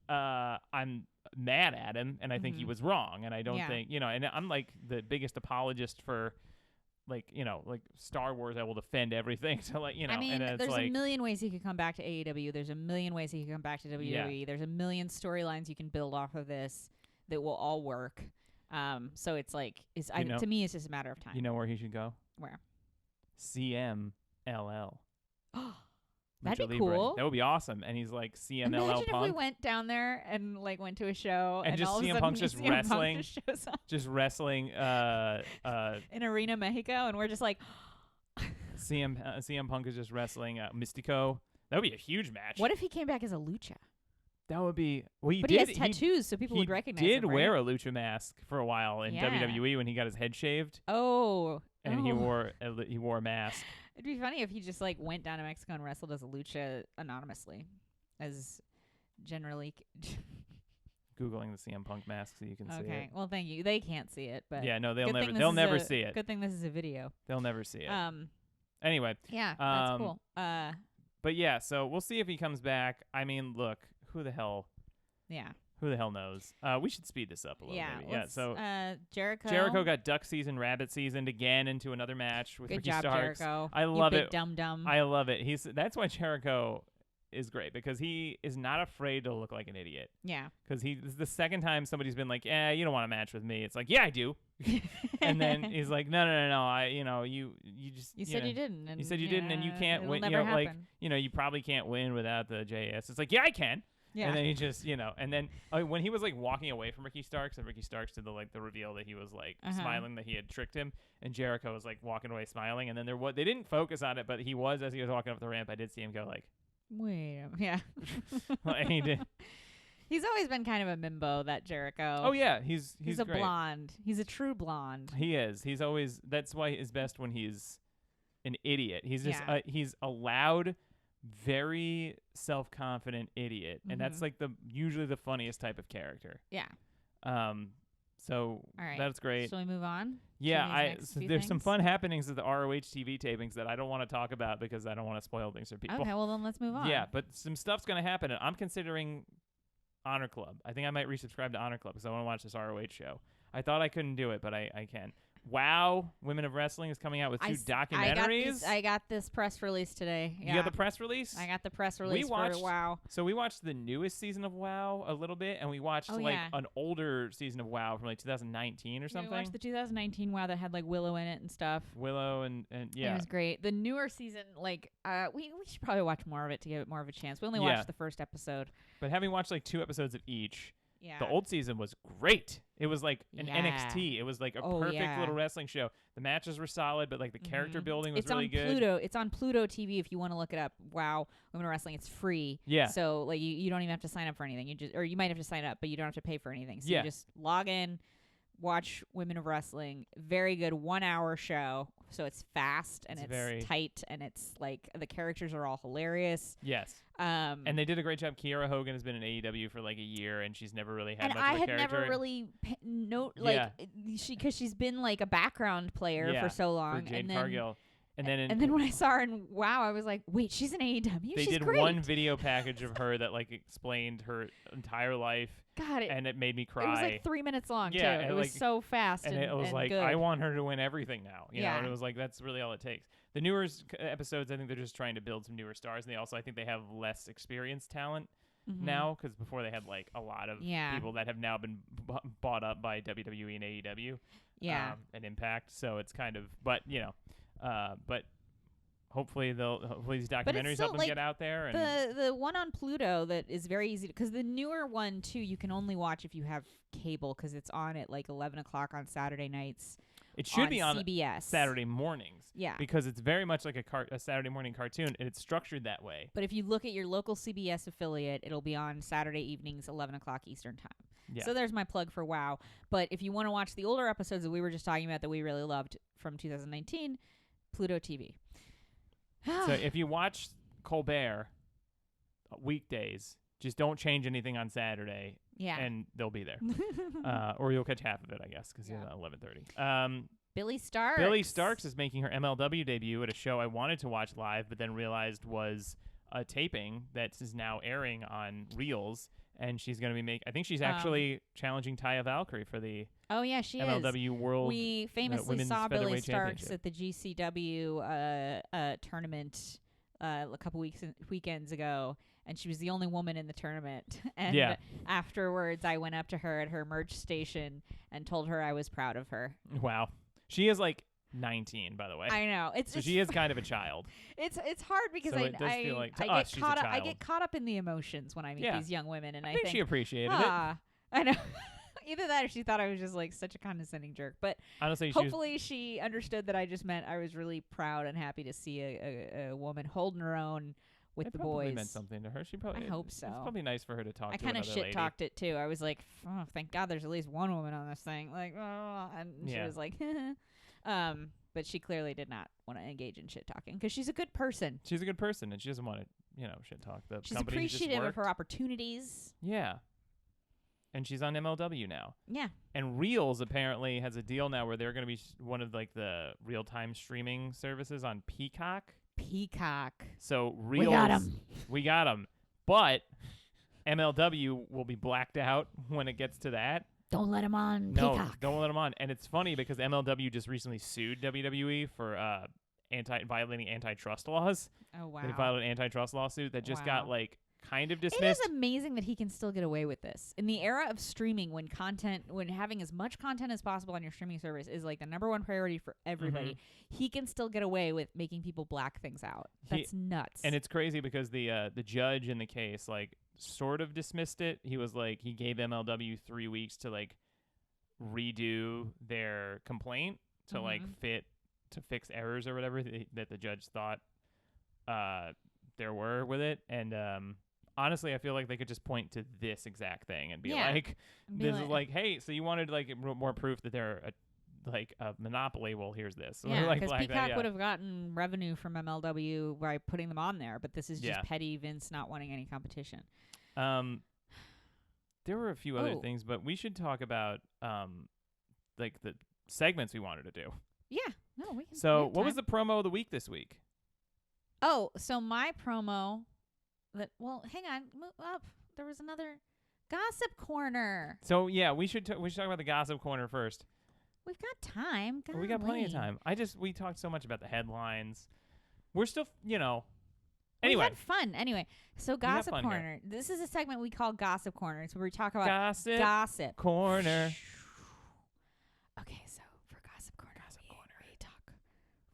I'm mad at him, and I think he was wrong, and I don't think, and I'm like the biggest apologist for, like Star Wars. I will defend everything. So like, I mean, and there's a million ways he could come back to AEW. There's a million ways he could come back to WWE. There's a million storylines you can build off of this that will all work. So it's like, to me, it's just a matter of time. You know where he should go? Where? CMLL. That'd be cool. That would be awesome. And he's like CMLL Imagine Punk. if we went down there and like went to a show and just all CM of a Punk sudden just CM wrestling, Punk just shows up. Just wrestling. In Arena Mexico, and we're just like, CM Punk is just wrestling Mystico. That would be a huge match. What if he came back as a lucha? That would be. Well, he has tattoos, so people would recognize him. He did wear a lucha mask for a while in WWE when he got his head shaved. And he wore a mask. It'd be funny if he just like went down to Mexico and wrestled as a lucha anonymously, as generally. Googling the CM Punk mask so you can see it. Okay, well, thank you. They can't see it, but yeah, no, they'll never see it. Good thing this is a video. They'll never see it. Anyway. Yeah, that's cool. But yeah, so we'll see if he comes back. I mean, look, who the hell? Yeah. Who the hell knows? We should speed this up a little bit. Yeah. So Jericho got duck season, rabbit seasoned again into another match with Ricky Starks. Jericho. I love it. Dum dum. I love it. That's why Jericho is great, because he is not afraid to look like an idiot. Yeah. Because this is the second time somebody's been like, you don't want a match with me. It's like, yeah, I do. And then he's like, no. You said you didn't. And you said you didn't, and you can't win. You probably can't win without the JS. It's like, yeah, I can. Yeah. And then he just, and then when he was like walking away from Ricky Starks, and Ricky Starks did the reveal that he was like smiling, that he had tricked him, and Jericho was like walking away smiling, and then they didn't focus on it, but he was, as he was walking up the ramp, I did see him go like, wait, yeah. He did. He's always been kind of a mimbo, that Jericho. Oh yeah, he's a great. blonde. He's a true blonde. He is. He's always. That's why he's best when he's an idiot. He's just he's a loud, very self-confident idiot, and that's like usually the funniest type of character. Yeah. So that's great. Shall we move on? Yeah, there's some fun happenings at the ROH TV tapings that I don't want to talk about because I don't want to spoil things for people. Okay, well then let's move on. Yeah, but some stuff's going to happen, and I'm considering Honor Club. I think I might resubscribe to Honor Club because I want to watch this ROH show. I thought I couldn't do it, but I can. WoW, Women of Wrestling, is coming out with 2 documentaries. I got this press release today. Yeah. You got the press release? I got the press release for WoW. So we watched the newest season of WoW a little bit, and we watched an older season of WoW from like 2019 or something. We watched the 2019 WoW that had like Willow in it and stuff. Willow and yeah. It was great. The newer season, like we should probably watch more of it to give it more of a chance. We only watched the first episode. But having watched like 2 episodes of each, yeah. The old season was great. It was like an NXT. It was like a perfect little wrestling show. The matches were solid, but like the character building was really good. It's on Pluto TV if you want to look it up. WoW, Women of Wrestling. It's free. Yeah. So like you don't even have to sign up for anything. You might have to sign up, but you don't have to pay for anything. So you just log in, watch Women of Wrestling. Very good 1-hour show. So it's fast and it's very tight and it's like the characters are all hilarious. Yes. And they did a great job. Kiera Hogan has been in AEW for like a year and she's never really had much of a character. And I had never really because she's been like a background player for so long. For Jade Cargill. And then when I saw her in WoW, I was like, wait, she's in AEW. They did one video package of her that like explained her entire life. God, and it made me cry. It was like 3 minutes long, yeah, too. It was so fast and it was like, good. I want her to win everything now. You know, and it was like, that's really all it takes. The newer episodes, I think they're just trying to build some newer stars. And I think they have less experienced talent now, because before they had like a lot of people that have now been bought up by WWE and AEW and Impact. So it's kind of, but hopefully these documentaries help them get out there. And the one on Pluto that is very easy because the newer one too you can only watch if you have cable because it's on at like 11 o'clock on Saturday nights. It should be on CBS Saturday mornings. Yeah, because it's very much like a Saturday morning cartoon, and it's structured that way. But if you look at your local CBS affiliate, it'll be on Saturday evenings, 11 o'clock Eastern time. Yeah. So there's my plug for WoW. But if you want to watch the older episodes that we were just talking about that we really loved from 2019, Pluto TV. So if you watch Colbert weekdays, just don't change anything on Saturday. Yeah. And they'll be there. Or you'll catch half of it, I guess, because it's at 11:30. Billy Starks. Billy Starks is making her MLW debut at a show I wanted to watch live, but then realized was a taping that is now airing on Reels. And she's going to be I think she's actually challenging Taya Valkyrie for the she MLW is. World. We famously saw Billy Starks at the GCW tournament a couple weekends ago, and she was the only woman in the tournament. And afterwards, I went up to her at her merch station and told her I was proud of her. Wow. She is like 19, by the way. I know. She is kind of a child. It's hard because I get caught up in the emotions when I meet these young women, and I think she appreciated it. I know. Either that or she thought I was just like such a condescending jerk. But honestly, hopefully she understood that I just meant I was really proud and happy to see a woman holding her own with the boys. It meant something to her. I hope so. It's probably nice for her to talk to another lady. I kind of shit-talked it, too. I was like, oh, thank God there's at least one woman on this thing. Like, oh, and she was like, but she clearly did not want to engage in shit-talking because she's a good person. She's a good person, and she doesn't want to, shit-talk. She's appreciative of her opportunities. Yeah. And she's on MLW now. Yeah. And Reels apparently has a deal now where they're going to be one of like the real-time streaming services on Peacock. So Reels, we got them. But MLW will be blacked out when it gets to that. Don't let him on Peacock. No, don't let him on. And it's funny because MLW just recently sued WWE for violating antitrust laws. Oh, wow. They filed an antitrust lawsuit that just got like kind of dismissed. It is amazing that he can still get away with this. In the era of streaming, when having as much content as possible on your streaming service is like the number one priority for everybody, he can still get away with making people black things out. That's nuts. And it's crazy because the judge in the case like sort of dismissed it. He was like, he gave MLW 3 weeks to like redo their complaint to like fix errors or whatever that the judge thought there were with it. And honestly, I feel like they could just point to this exact thing and be like, this is like, hey, so you wanted like more proof that they're a monopoly? Well, here's this. So yeah, because Peacock would have gotten revenue from MLW by putting them on there, but this is just petty Vince not wanting any competition. There were a few other things, but we should talk about like the segments we wanted to do. Yeah, no, we can. So, what was the promo of the week this week? Oh, so my promo hang on, move up. There was another Gossip Corner. So, yeah, we should talk about the Gossip Corner first. We've got time. We got plenty of time. We talked so much about the headlines. We're still, Anyway. We had fun. Anyway, so Gossip Corner. This is a segment we call Gossip Corner. It's where we talk about gossip. Corner. Okay, so for Gossip Corner, we talk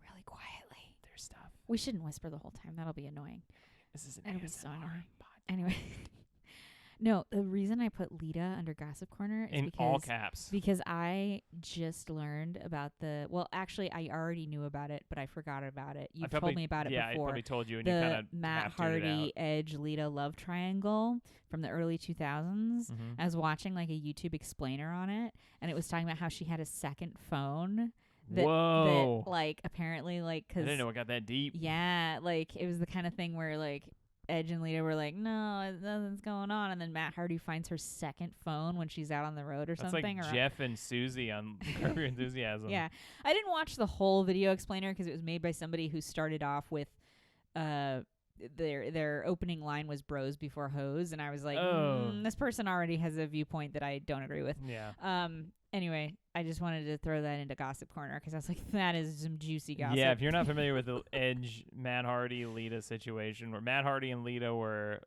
really quietly. There's stuff. We shouldn't whisper the whole time. That'll be annoying. This is an It'll be ASMR so annoying. podcast. Anyway. No, the reason I put Lita under Gossip Corner is in all caps. Because I just learned about actually I already knew about it, but I forgot about it. You told me about it before. Yeah, I probably told you, and the you kind of Matt Hardy, Edge, Lita love triangle from the early 2000s. I was watching like a YouTube explainer on it, and it was talking about how she had a second phone. That like apparently like cause I didn't know it got that deep. Yeah, like it was the kind of thing where like Edge and Lita were like, no, nothing's going on. And then Matt Hardy finds her second phone when she's out on the road or something. That's like Jeff and Susie on Curb Your Enthusiasm. Yeah. I didn't watch the whole video explainer because it was made by somebody who started off with their opening line was bros before hoes. And I was like, this person already has a viewpoint that I don't agree with. Yeah. Anyway, I just wanted to throw that into Gossip Corner because I was like, that is some juicy gossip. Yeah, if you're not familiar with the Edge, Matt Hardy, Lita situation, where Matt Hardy and Lita were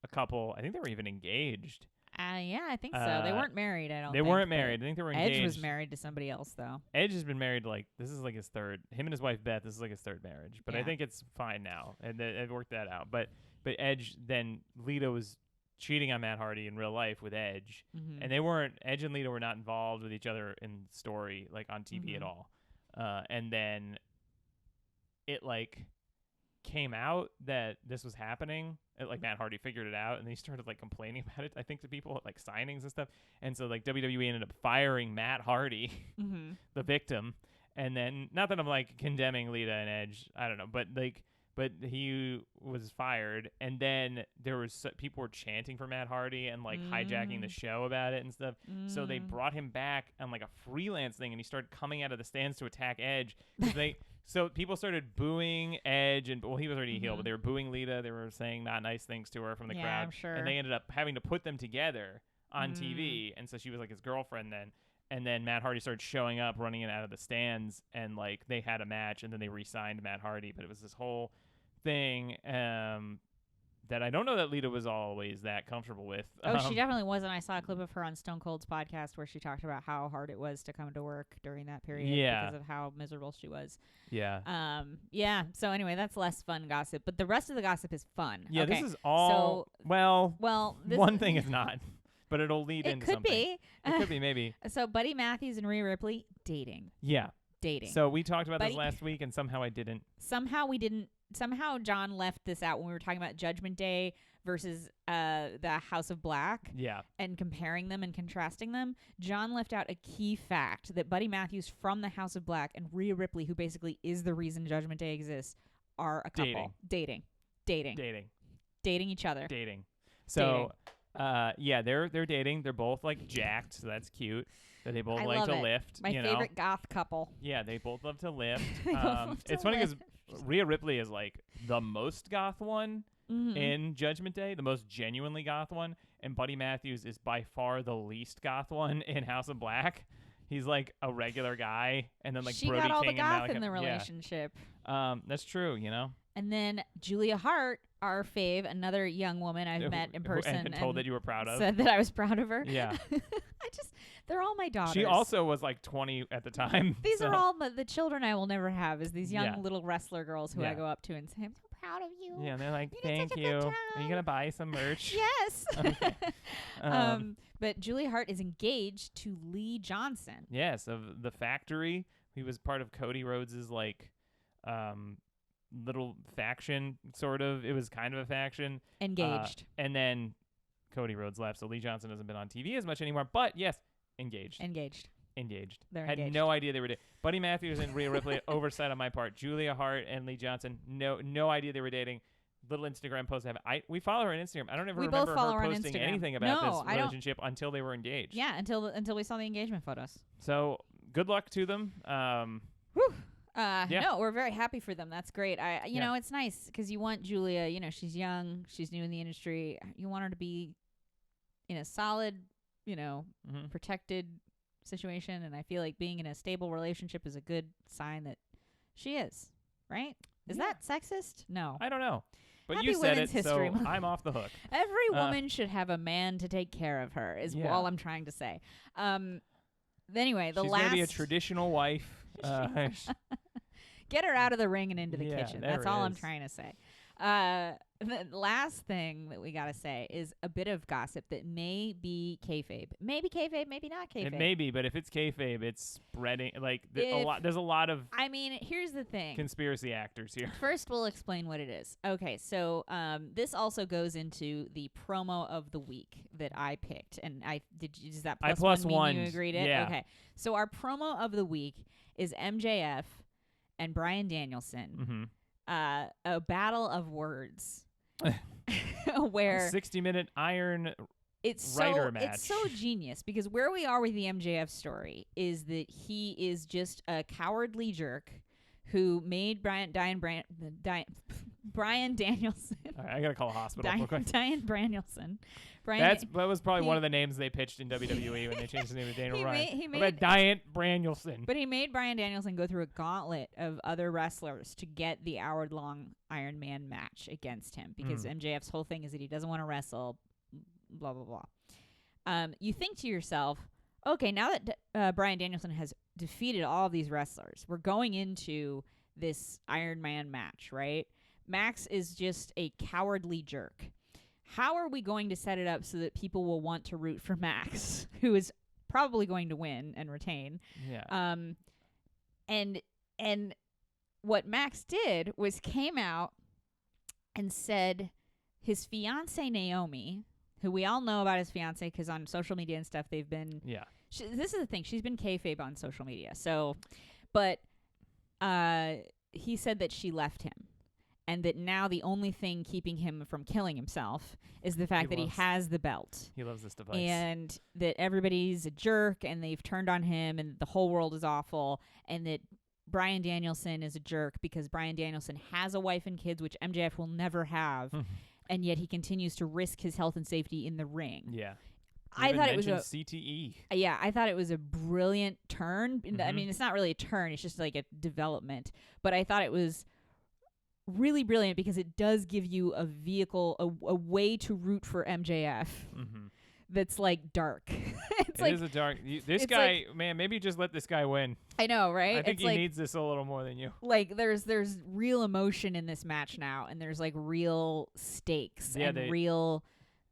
a couple, I think they were even engaged. Yeah, I think so. They weren't married, I don't think. They weren't married. I think they were engaged. Edge was married to somebody else, though. Edge has been married, this is like his third. Him and his wife, Beth, this is like his third marriage. But I think it's fine now, and they've worked that out. But Edge, then Lita was cheating on Matt Hardy in real life with Edge, and Edge and Lita were not involved with each other in story, like on TV at all. And then it like came out that this was happening. Matt Hardy figured it out, and he started like complaining about it, I think, to people at like signings and stuff. And so like WWE ended up firing Matt Hardy, the victim. And then, not that I'm like condemning Lita and Edge, I don't know, but he was fired, and then there was people were chanting for Matt Hardy and like hijacking the show about it and stuff. So they brought him back on like a freelance thing, and he started coming out of the stands to attack Edge. So people started booing Edge, and he was already a heel, but they were booing Lita. They were saying not nice things to her from the crowd. I'm sure. And they ended up having to put them together on TV, and so she was like his girlfriend then. And then Matt Hardy started showing up, running in out of the stands, and like they had a match, and then they re-signed Matt Hardy. But it was this whole thing that I don't know that Lita was always that comfortable with. She definitely wasn't. I saw a clip of her on Stone Cold's podcast where she talked about how hard it was to come to work during that period because of how miserable she was. Yeah. Yeah. So anyway, that's less fun gossip, but the rest of the gossip is fun. Yeah, okay. This is all well. One thing is not, but it'll lead into something. It could be, maybe. So Buddy Matthews and Rhea Ripley dating. Yeah. Dating. So we talked about this last week, and somehow I didn't. Somehow we didn't. Somehow John left this out when we were talking about Judgment Day versus the House of Black. Yeah. And comparing them and contrasting them. John left out a key fact that Buddy Matthews from the House of Black and Rhea Ripley, who basically is the reason Judgment Day exists, are a couple. Dating each other. So they're dating. They're both like jacked, so that's cute. That they both like to lift. My favorite goth couple. Yeah, they both love to lift. It's funny because Rhea Ripley is like the most goth one in Judgment Day, the most genuinely goth one, and Buddy Matthews is by far the least goth one in House of Black. He's like a regular guy, and then like she Brody got all King the and goth in the relationship. Yeah. That's true, you know. And then Julia Hart, our fave, another young woman I've met in person, and told that you were proud of. Said that I was proud of her. Yeah. They're all my daughters. She also was like 20 at the time. These are all the children I will never have, is these young little wrestler girls who I go up to and say, I'm so proud of you. Yeah, and they're like, thank you. Are you going to buy some merch? Yes. Okay. But Julia Hart is engaged to Lee Johnson. Yes, of The Factory. He was part of Cody Rhodes' like little faction, sort of. It was kind of a faction. Engaged. And then Cody Rhodes left, so Lee Johnson hasn't been on TV as much anymore. But yes, engaged. They're Had engaged. no idea they were dating. Buddy Matthews and Rhea Ripley, oversight on my part. Julia Hart and Lee Johnson, no idea they were dating. Little Instagram post we follow her on Instagram. I don't ever remember her posting anything about this relationship until they were engaged. Yeah, until we saw the engagement photos. So good luck to them. No, we're very happy for them. That's great. You know, it's nice because you want Julia. You know, she's young, she's new in the industry. You want her to be in a solid, protected situation, and I feel like being in a stable relationship is a good sign that she is, right? Is that sexist? No. I don't know. But Happy you said Women's it, History so Month. I'm off the hook. Every woman should have a man to take care of her, is all I'm trying to say. Anyway, She's going to be a traditional wife. Get her out of the ring and into the kitchen. There That's all I'm trying to say. The last thing that we got to say is a bit of gossip that may be kayfabe. Maybe kayfabe, maybe not kayfabe. It may be, but if it's kayfabe, it's spreading. Like, there's a lot of I mean, here's the thing. Conspiracy actors here. First, we'll explain what it is. Okay, so this also goes into the promo of the week that I picked. And does that plus one mean you agreed it? Yeah. Okay, so our promo of the week is MJF and Bryan Danielson. A battle of words. Where a 60-minute Iron it's Rider match. It's so genius because where we are with the MJF story is that he is just a cowardly jerk who made Bryan Danielson. All right, I gotta call a hospital real quick. Bryan Danielson. That was probably one of the names they pitched in WWE when they changed the name to Daniel Bryan. He made Bryan Danielson. But he made Bryan Danielson go through a gauntlet of other wrestlers to get the hour-long Iron Man match against him because MJF's whole thing is that he doesn't want to wrestle, blah, blah, blah. You think to yourself, okay, now that Bryan Danielson has defeated all of these wrestlers, we're going into this Iron Man match, right? Max is just a cowardly jerk. How are we going to set it up so that people will want to root for Max, who is probably going to win and retain? Yeah. And what Max did was came out and said his fiance Naomi, who we all know about his fiance because on social media and stuff they've been. Yeah. This is the thing. She's been kayfabe on social media. So, but he said that she left him. And that now the only thing keeping him from killing himself is the fact that he has the belt. He loves this device. And that everybody's a jerk and they've turned on him and the whole world is awful. And that Bryan Danielson is a jerk because Bryan Danielson has a wife and kids, which MJF will never have. And yet he continues to risk his health and safety in the ring. Yeah. I thought it was a CTE. Yeah, I thought it was a brilliant turn. I mean, it's not really a turn. It's just like a development. But I thought it was really brilliant because it does give you a vehicle, a way to root for MJF that's like dark. It is a dark. This guy, like, man, maybe just let this guy win. I know, right? I think he needs this a little more than you. Like there's real emotion in this match now, and there's like real stakes and real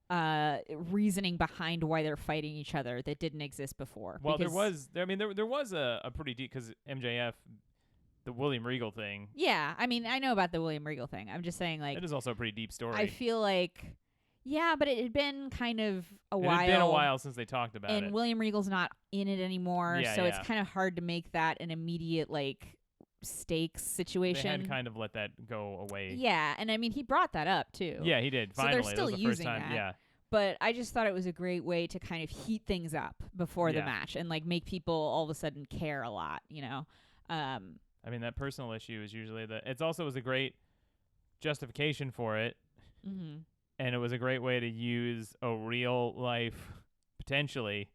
reasoning behind why they're fighting each other that didn't exist before. Well, there was a pretty deep because MJF. The William Regal thing. Yeah, I mean, I know about the William Regal thing. I'm just saying, like, it is also a pretty deep story. I feel like, yeah, but it had been kind of a while. It had been a while since they talked about it. And William Regal's not in it anymore, so it's kind of hard to make that an immediate, like, stakes situation. They had kind of let that go away. Yeah, and I mean, he brought that up, too. Yeah, he did. Finally, so they're still that was the using first time. that. Yeah. But I just thought it was a great way to kind of heat things up before the match and, like, make people all of a sudden care a lot, you know? I mean, that personal issue is usually it also was a great justification for it. And it was a great way to use a real life, potentially,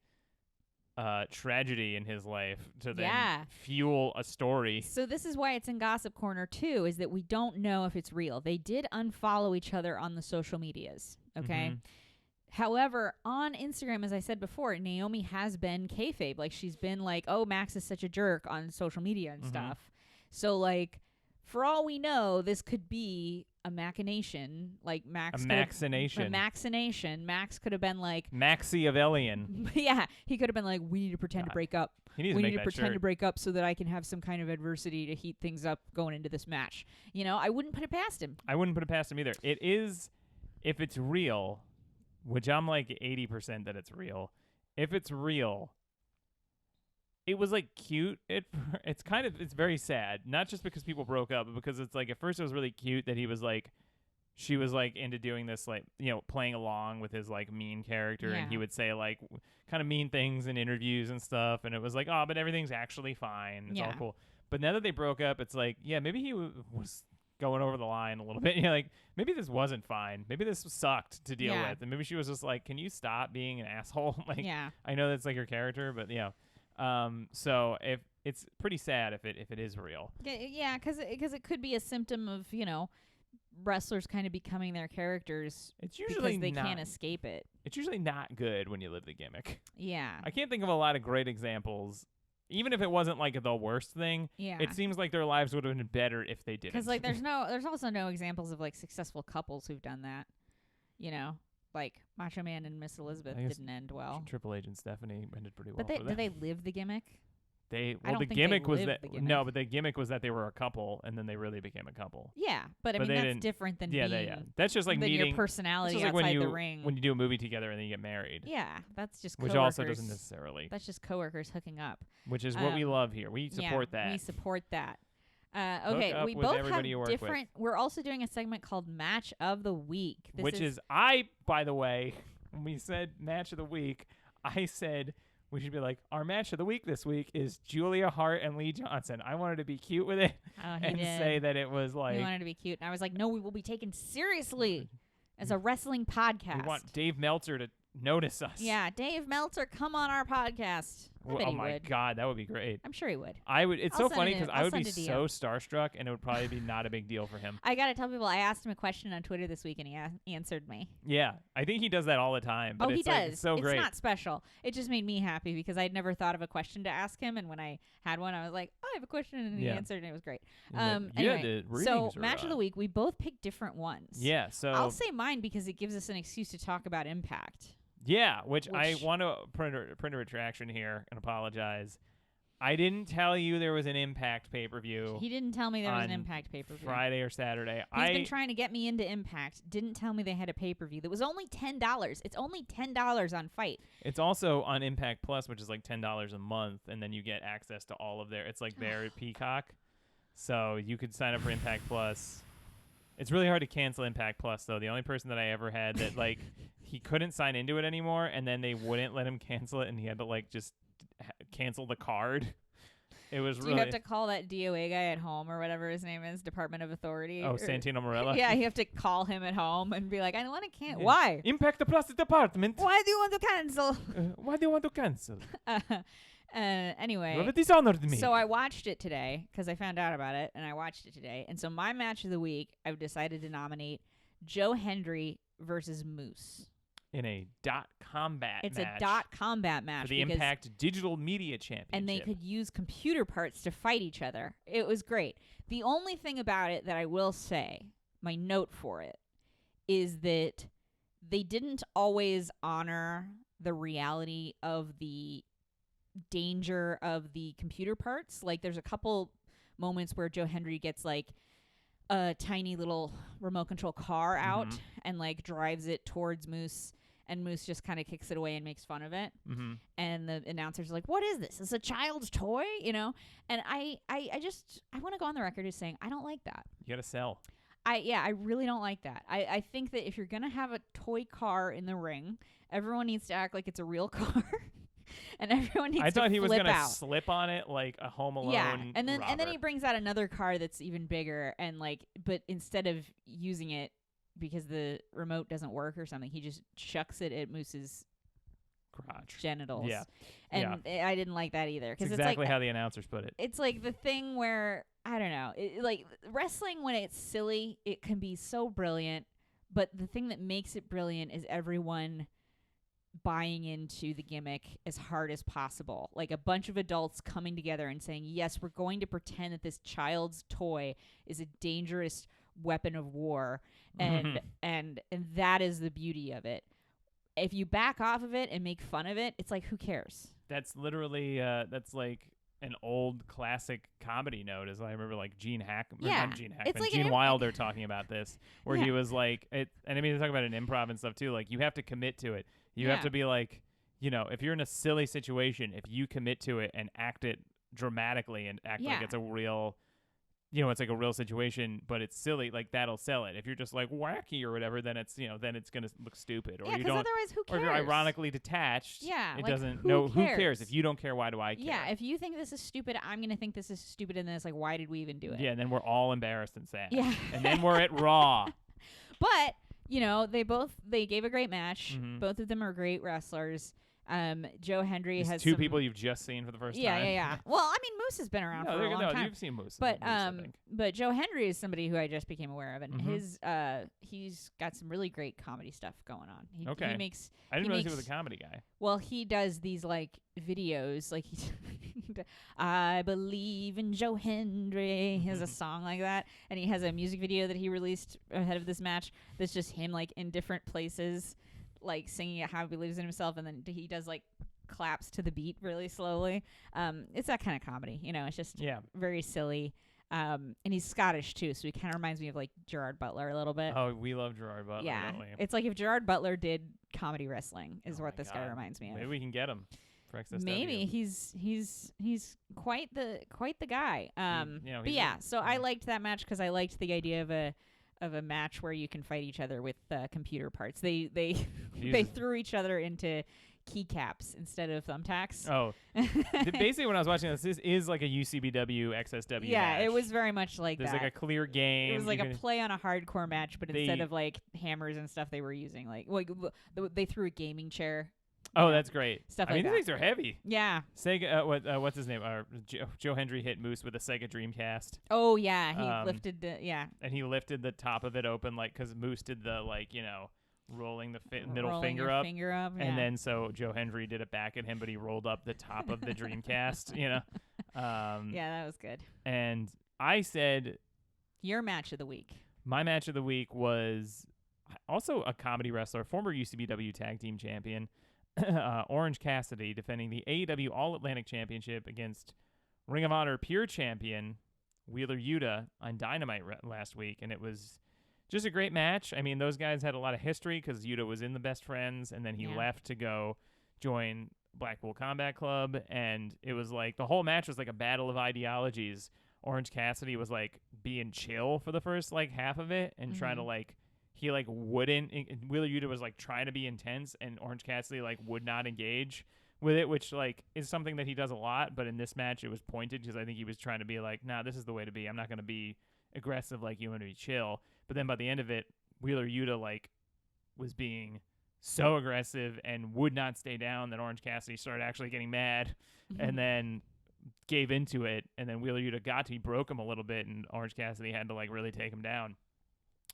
tragedy in his life to then fuel a story. So this is why it's in Gossip Corner, too, is that we don't know if it's real. They did unfollow each other on the social medias, okay? However, on Instagram, as I said before, Naomi has been kayfabe. Like, she's been like, oh, Max is such a jerk on social media and stuff. So, like, for all we know, this could be a machination. Like, Max. A machination. A machination. Max could have been like. Machiavellian. Yeah. He could have been like, we need to pretend to break up. We need to pretend to break up so that I can have some kind of adversity to heat things up going into this match. You know, I wouldn't put it past him. I wouldn't put it past him either. It is, if it's real, which I'm like 80% that it's real. If it's real, it was like cute. It's very sad. Not just because people broke up, but because it's like at first it was really cute that he was like, she was like into doing this, like, you know, playing along with his like mean character, and he would say like kind of mean things in interviews and stuff, and it was like, oh, but everything's actually fine. It's all cool. But now that they broke up, it's like, yeah, maybe he was going over the line a little bit. You know, like maybe this wasn't fine. Maybe this sucked to deal with, and maybe she was just like, can you stop being an asshole? Like, I know that's like your character, but yeah. So if it's pretty sad if it is real. Yeah, because it could be a symptom of, wrestlers kind of becoming their characters. It's usually because they can't escape it. It's usually not good when you live the gimmick. Yeah. I can't think of a lot of great examples. Even if it wasn't like the worst thing, it seems like their lives would have been better if they didn't. Because like there's also no examples of like successful couples who've done that. Like Macho Man and Miss Elizabeth didn't end well. Triple H and Stephanie ended pretty well. But did they live the gimmick? The gimmick was that but the gimmick was that they were a couple and then they really became a couple. Yeah, but I mean that's different than That's just like meeting your personality like outside the ring. When you do a movie together and then you get married. Yeah, that's just which also doesn't necessarily. That's just coworkers hooking up. Which is what we love here. We support that. We support that. Okay, we both have different. We're also doing a segment called Match of the Week. Which is by the way, when we said Match of the Week, I said we should be like, our match of the week this week is Julia Hart and Lee Johnson. I wanted to be cute with it say that it was like... He wanted to be cute. And I was like, no, we will be taken seriously as a wrestling podcast. We want Dave Meltzer to notice us. Yeah, Dave Meltzer, come on our podcast. I bet he my would. God, that would be great. I'm sure he would. I would. It's so funny because I would be so starstruck, and it would probably be not a big deal for him. I gotta tell people, I asked him a question on Twitter this week, and he answered me. Yeah, I think he does that all the time. But he does. It's so great. It's not special. It just made me happy because I'd never thought of a question to ask him, and when I had one, I was like, oh, I have a question, and he answered, and it was great. Anyway, so match of the week, we both picked different ones. Yeah, so I'll say mine because it gives us an excuse to talk about Impact. Yeah, which I want to print a retraction here and apologize. I didn't tell you there was an Impact pay-per-view. He didn't tell me there was an Impact pay-per-view. Friday or Saturday. He's been trying to get me into Impact. Didn't tell me they had a pay-per-view. That was only $10. It's only $10 on Fight. It's also on Impact Plus, which is like $10 a month, and then you get access to all of it's like their Peacock. So you could sign up for Impact Plus. It's really hard to cancel Impact Plus, though. The only person that I ever had that, like, he couldn't sign into it anymore, and then they wouldn't let him cancel it, and he had to, like, just cancel the card. It was really... Do you have to call that DOA guy at home, or whatever his name is, Department of Authority? Oh, Santino Marella? Yeah, you have to call him at home and be like, I want to cancel. Why? Impact Plus Department. Why do you want to cancel? Why do you want to cancel? Anyway, you have dishonored me. So I watched it today because I found out about it, and I watched it today. And so my match of the week, I've decided to nominate Joe Hendry versus Moose. In a combat match. It's a combat match. For the Impact Digital Media Championship. And they could use computer parts to fight each other. It was great. The only thing about it that I will say, my note for it, is that they didn't always honor the reality of the danger of the computer parts. Like there's a couple moments where Joe Hendry gets like a tiny little remote control car out and like drives it towards Moose, and Moose just kind of kicks it away and makes fun of it. And the announcer's like, what is this? It's a child's toy, And I want to go on the record as saying I don't like that. You gotta sell. I really don't like that. I think that if you're gonna have a toy car in the ring, everyone needs to act like it's a real car. And everyone needs to flip out. I thought he was going to slip on it like a Home Alone and then robber. And then he brings out another car that's even bigger, and but instead of using it because the remote doesn't work or something, he just chucks it at Moose's crotch genitals. Yeah. And I didn't like that either. It's exactly how the announcers put it. It's like the thing where, I don't know, like wrestling when it's silly, it can be so brilliant, but the thing that makes it brilliant is everyone buying into the gimmick as hard as possible. Like a bunch of adults coming together and saying, yes, we're going to pretend that this child's toy is a dangerous weapon of war. And that is the beauty of it. If you back off of it and make fun of it, it's like, who cares? That's literally, that's like an old classic comedy note. As I remember, like Gene Hackman, like Gene Wilder talking about this, where he was like, and I mean, they talk about an improv and stuff too. Like you have to commit to it. You have to be like, if you're in a silly situation, if you commit to it and act it dramatically and act like it's a real, it's like a real situation, but it's silly, like that'll sell it. If you're just like wacky or whatever, then it's, then it's going to look stupid. Or you don't, otherwise who cares? Or if you're ironically detached, it like, doesn't, who cares? If you don't care, why do I care? Yeah, if you think this is stupid, I'm going to think this is stupid, and then it's like, why did we even do it? Yeah, and then we're all embarrassed and sad. Yeah. And then we're at Raw. But... they gave a great match. Both of them are great wrestlers. Joe Hendry These has two some, people you've just seen for the first yeah, time. Yeah. Well, I mean, Moose has been around for a long time. You've seen Moose. But I think. but Joe Hendry is somebody who I just became aware of, and Mhm. he's got some really great comedy stuff going on. He makes. I didn't realize he was a comedy guy. Well, he does these like videos, like I believe in Joe Hendry. He has a song like that, and he has a music video that he released ahead of this match that's just him like in different places, like singing how he believes in himself, and then he does like claps to the beat really slowly. It's that kind of comedy, you know. It's just very silly. And he's Scottish too, so he kind of reminds me of like Gerard Butler a little bit. Oh, we love Gerard Butler, don't we? It's like if Gerard Butler did comedy wrestling, is what this guy reminds me of. Maybe we can get him for XSW. Maybe he's quite the guy. But so I liked that match because I liked the idea of a match where you can fight each other with computer parts. They threw each other into keycaps instead of thumbtacks. Oh, basically when I was watching this is like a UCBW XSW match. It was very much like There's that. like a clear game. It was like a play on a hardcore match, but instead of like hammers and stuff, they were using like they threw a gaming chair. Oh, that's great. Stuff I mean, like these things are heavy. Yeah. Sega, what's his name? Joe Hendry hit Moose with a Sega Dreamcast. Oh yeah, he lifted and he lifted the top of it open, like because Moose did the rolling the middle finger up, and then so Joe Hendry did it back at him, but he rolled up the top of the Dreamcast. Yeah, that was good. And I said, your match of the week. My match of the week was also a comedy wrestler, former UCBW Tag Team Champion. Orange Cassidy defending the AEW All-Atlantic Championship against Ring of Honor Pure Champion Wheeler Yuta on Dynamite last week, and it was just a great match. I mean, those guys had a lot of history because Yuta was in the Best Friends, and then he left to go join Blackpool Combat Club, and it was like the whole match was like a battle of ideologies. Orange Cassidy was like being chill for the first like half of it and trying to like he like wouldn't. Wheeler Yuta was like trying to be intense, and Orange Cassidy like would not engage with it, which like is something that he does a lot. But in this match, it was pointed because I think he was trying to be like, nah, this is the way to be. I'm not going to be aggressive like you. I'm going to be chill. But then by the end of it, Wheeler Yuta like was being so aggressive and would not stay down that Orange Cassidy started actually getting mad and then gave into it. And then Wheeler Yuta he broke him a little bit, and Orange Cassidy had to like really take him down.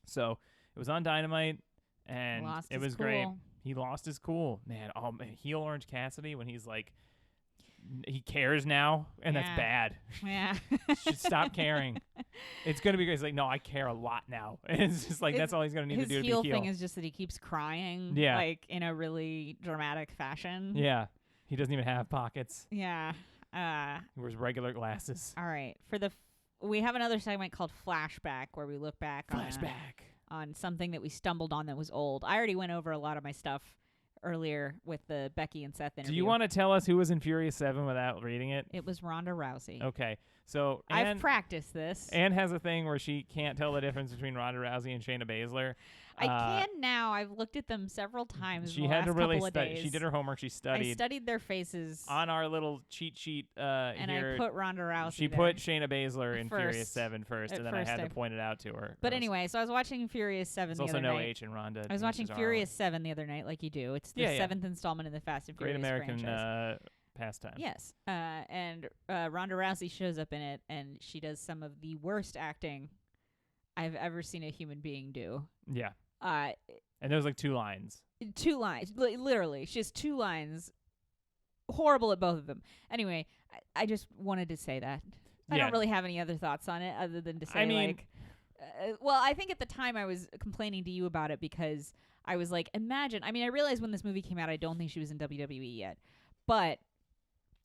So it was on Dynamite, and it was great. He lost his cool, man. Oh man, heel Orange Cassidy when he's like, he cares now, and that's bad. Yeah, should stop caring. It's gonna be good. He's like, no, I care a lot now, and it's just like that's all he's gonna need to do to be heel. His heel thing is just that he keeps crying, like in a really dramatic fashion. Yeah, he doesn't even have pockets. Yeah, he wears regular glasses. All right, we have another segment called Flashback where we look back on something that we stumbled on that was old. I already went over a lot of my stuff earlier with the Becky and Seth interview. Do you want to tell us who was in Furious 7 without reading it? It was Ronda Rousey. Okay. So I've practiced this. Anne has a thing where she can't tell the difference between Ronda Rousey and Shayna Baszler. I can now. I've looked at them several times. She had to really study. She did her homework. She studied. I studied their faces on our little cheat sheet. And here, I put Ronda Rousey. She put Shayna Baszler in Furious 7 first, and then I had to point it out to her. But anyway, so I was watching Furious 7 the other night. There's also no H in Ronda. I was watching Furious 7 the other night, like you do. It's the 7th installment in the Fast and Furious franchise. Great American pastime. Yes. And Ronda Rousey shows up in it, and she does some of the worst acting I've ever seen a human being do. Yeah. And there's like 2 lines. 2 lines. Literally. She has 2 lines. Horrible at both of them. Anyway, I just wanted to say that. I don't really have any other thoughts on it other than to say I think at the time I was complaining to you about it because I was like, imagine. I mean, I realized when this movie came out, I don't think she was in WWE yet. But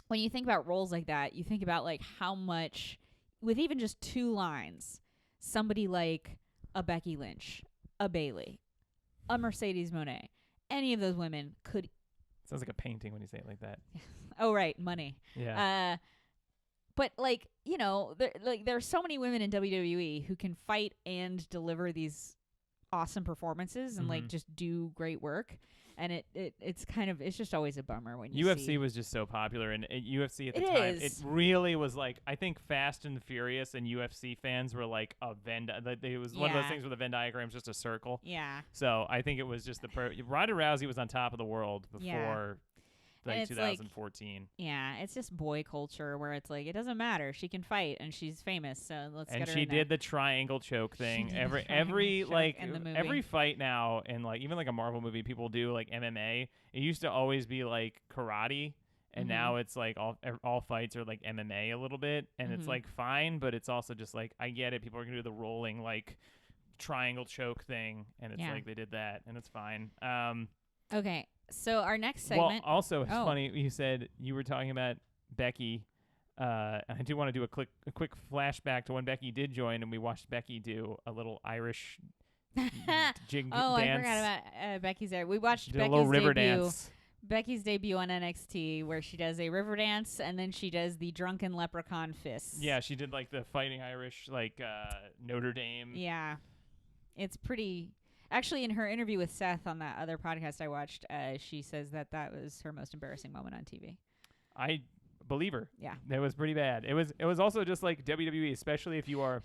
when you think about roles like that, you think about like how much, with even just 2 lines, somebody like a Becky Lynch, a Bayley, a Mercedes Moné, any of those women could. Sounds like a painting when you say it like that. Oh right, money. Yeah. But like there are so many women in WWE who can fight and deliver these awesome performances and like just do great work. And it's just always a bummer when you UFC see. was just so popular, and UFC at the time, it really was like, I think Fast and the Furious and UFC fans were like a Venn. It was one of those things where the Venn diagram's just a circle. Yeah. So I think it was just Ronda Rousey was on top of the world before like 2014. Yeah, it's just boy culture where it's like it doesn't matter. She can fight and she's famous, so let's get her. And she did the triangle choke thing. Every fight now, and like even like a Marvel movie, people do like MMA. It used to always be like karate, and now it's like all fights are like MMA a little bit, and it's like fine, but it's also just like I get it. People are gonna do the rolling like triangle choke thing, and it's like they did that, and it's fine. Okay. So our next segment. Well, also it's funny you said you were talking about Becky. And I do want to do a quick flashback to when Becky did join, and we watched Becky do a little Irish jig dance. I forgot about Becky's there. We watched Becky's a little river dance. Becky's debut on NXT, where she does a river dance, and then she does the drunken leprechaun fists. Yeah, she did like the fighting Irish, like Notre Dame. Yeah, it's pretty. Actually, in her interview with Seth on that other podcast I watched, she says that was her most embarrassing moment on TV. I believe her. Yeah. It was pretty bad. It was also just like WWE, especially if you are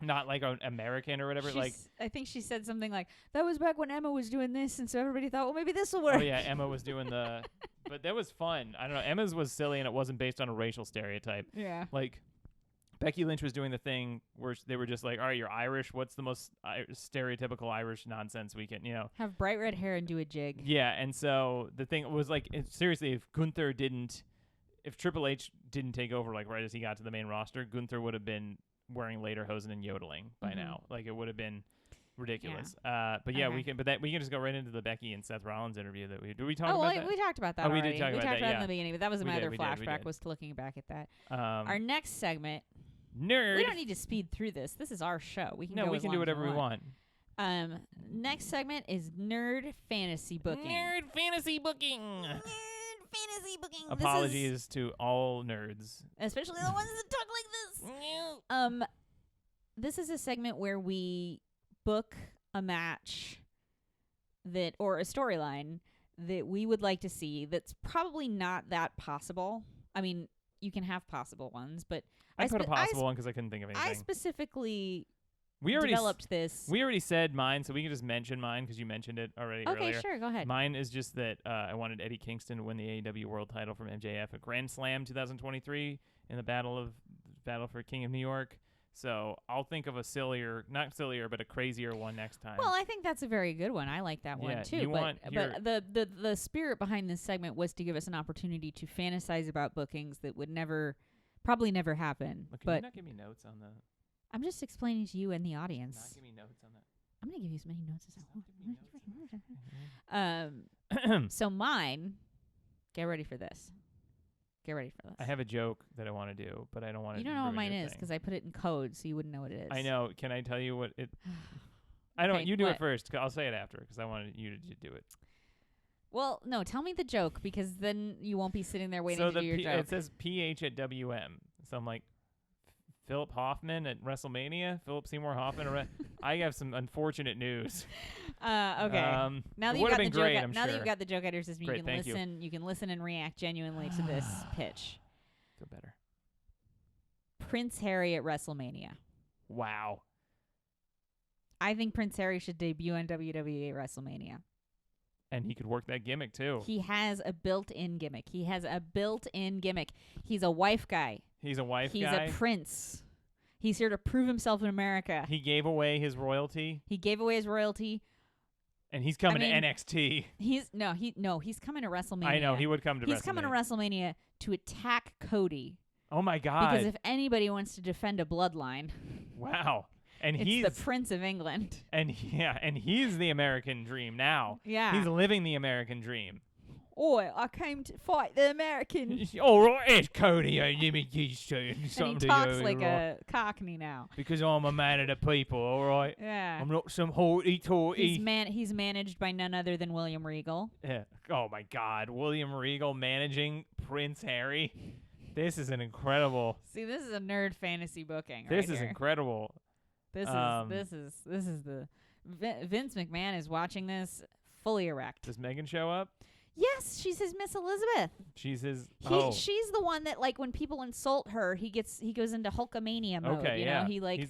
not like an American or whatever. I think she said something like, that was back when Emma was doing this, and so everybody thought, well, maybe this will work. Oh, yeah, Emma was doing but that was fun. I don't know. Emma's was silly, and it wasn't based on a racial stereotype. Yeah. Like, Becky Lynch was doing the thing where they were just like, all right, you're Irish. What's the most stereotypical Irish nonsense we can, Have bright red hair and do a jig. Yeah, and so the thing was like, seriously, if Triple H didn't take over like right as he got to the main roster, Gunther would have been wearing lederhosen and yodeling by now. Like it would have been ridiculous. Yeah. But yeah, we can just go right into the Becky and Seth Rollins interview that we we talk about that? We talked about that. We did talk about that. We talked about it in the beginning, but that was my other flashback. Was to looking back at that. Our next segment. Nerd. We don't need to speed through this. This is our show. We can do whatever we want. Next segment is nerd fantasy booking. Nerd fantasy booking. Nerd fantasy booking. Apologies to all nerds, especially the ones that talk like this. This is a segment where we book a match or a storyline that we would like to see. That's probably not that possible. I mean, you can have possible ones, but I put a possible one because I couldn't think of anything. I specifically developed this. We already said mine, so we can just mention mine because you mentioned it already earlier. Okay, sure, go ahead. Mine is just that I wanted Eddie Kingston to win the AEW World Title from MJF at Grand Slam 2023 in the Battle for King of New York. So I'll think of not sillier, but a crazier one next time. Well, I think that's a very good one. I like that one too. But the spirit behind this segment was to give us an opportunity to fantasize about bookings that would probably never happen. Look, but you not give me notes on that? I'm just explaining to you and the audience. Not give me notes on that. I'm going to give you as many notes as I want. So mine, get ready for this. Get ready for this. I have a joke that I want to do, but I don't want to. You don't know what mine is because I put it in code, so you wouldn't know what it is. I know. Can I tell you what it? I don't. You do it first. I'll say it after because I wanted you to do it. Well, no. Tell me the joke because then you won't be sitting there waiting to do your joke. It says PH at WM, so I'm like, Philip Hoffman at WrestleMania. Philip Seymour Hoffman. I have some unfortunate news. Okay. Now that you've got the joke, now that you've got the joke at your system, you can listen. You can listen and react genuinely to this pitch. Feel better. Prince Harry at WrestleMania. Wow. I think Prince Harry should debut on WWE at WrestleMania. And he could work that gimmick too. He has a built-in gimmick. He's a wife guy. He's a He's a prince. He's here to prove himself in America. He gave away his royalty. And he's coming to NXT. He's coming to WrestleMania. I know, he would come to WrestleMania. He's coming to WrestleMania to attack Cody. Oh my God. Because if anybody wants to defend a bloodline. Wow. And he's the Prince of England. And he's the American dream now. Yeah. He's living the American dream. Oi, I came to fight the American. All right, it's Cody. Let me teach you something. And he talks like a Cockney now. Because I'm a man of the people, all right? Yeah. I'm not some hoity-toity. He's managed by none other than William Regal. Yeah. Oh, my God. William Regal managing Prince Harry. This is an incredible. See, this is a nerd fantasy booking. This is incredible. This is the Vince McMahon is watching this fully erect. Does Megan show up? Yes, she's his Miss Elizabeth. She's his. She's the one that, like, when people insult her, he goes into Hulkamania mode. Okay, you know, he like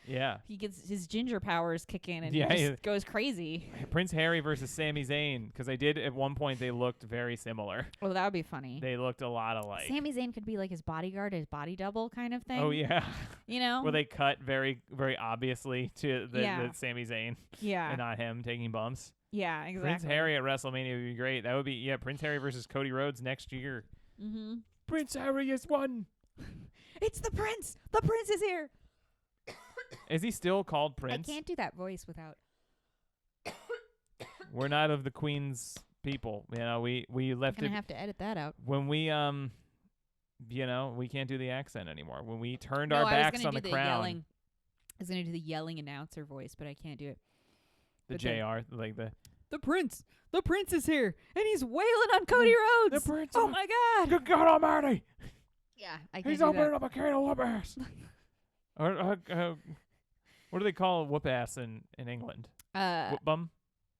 Yeah. He gets his ginger powers kick in and Yeah, he just goes crazy. Prince Harry versus Sami Zayn, because they did at one point they looked very similar. Oh, that would be funny. They looked a lot alike. Sami Zayn could be like his bodyguard, his body double kind of thing. Oh yeah. You know, where they cut very very obviously to the Sami Zayn. Yeah. And not him taking bumps. Yeah, exactly. Prince Harry at WrestleMania would be great. That would be Prince Harry versus Cody Rhodes next year. Mm-hmm. Prince Harry is won. It's the prince. The prince is here. Is he still called Prince? I can't do that voice without. We're not of the Queen's people. You know, we left it. I'm gonna have to edit that out. When we you know, we can't do the accent anymore. When we turned our backs on the crown. Yelling. I was gonna do the yelling announcer voice, but I can't do it. The JR, like the prince is here, and he's wailing on Cody Rhodes. The prince. Oh my God! Good God Almighty! Yeah, I can't He's do opening up a can of whoop ass. Or what do they call whoop ass in England? Whoop bum.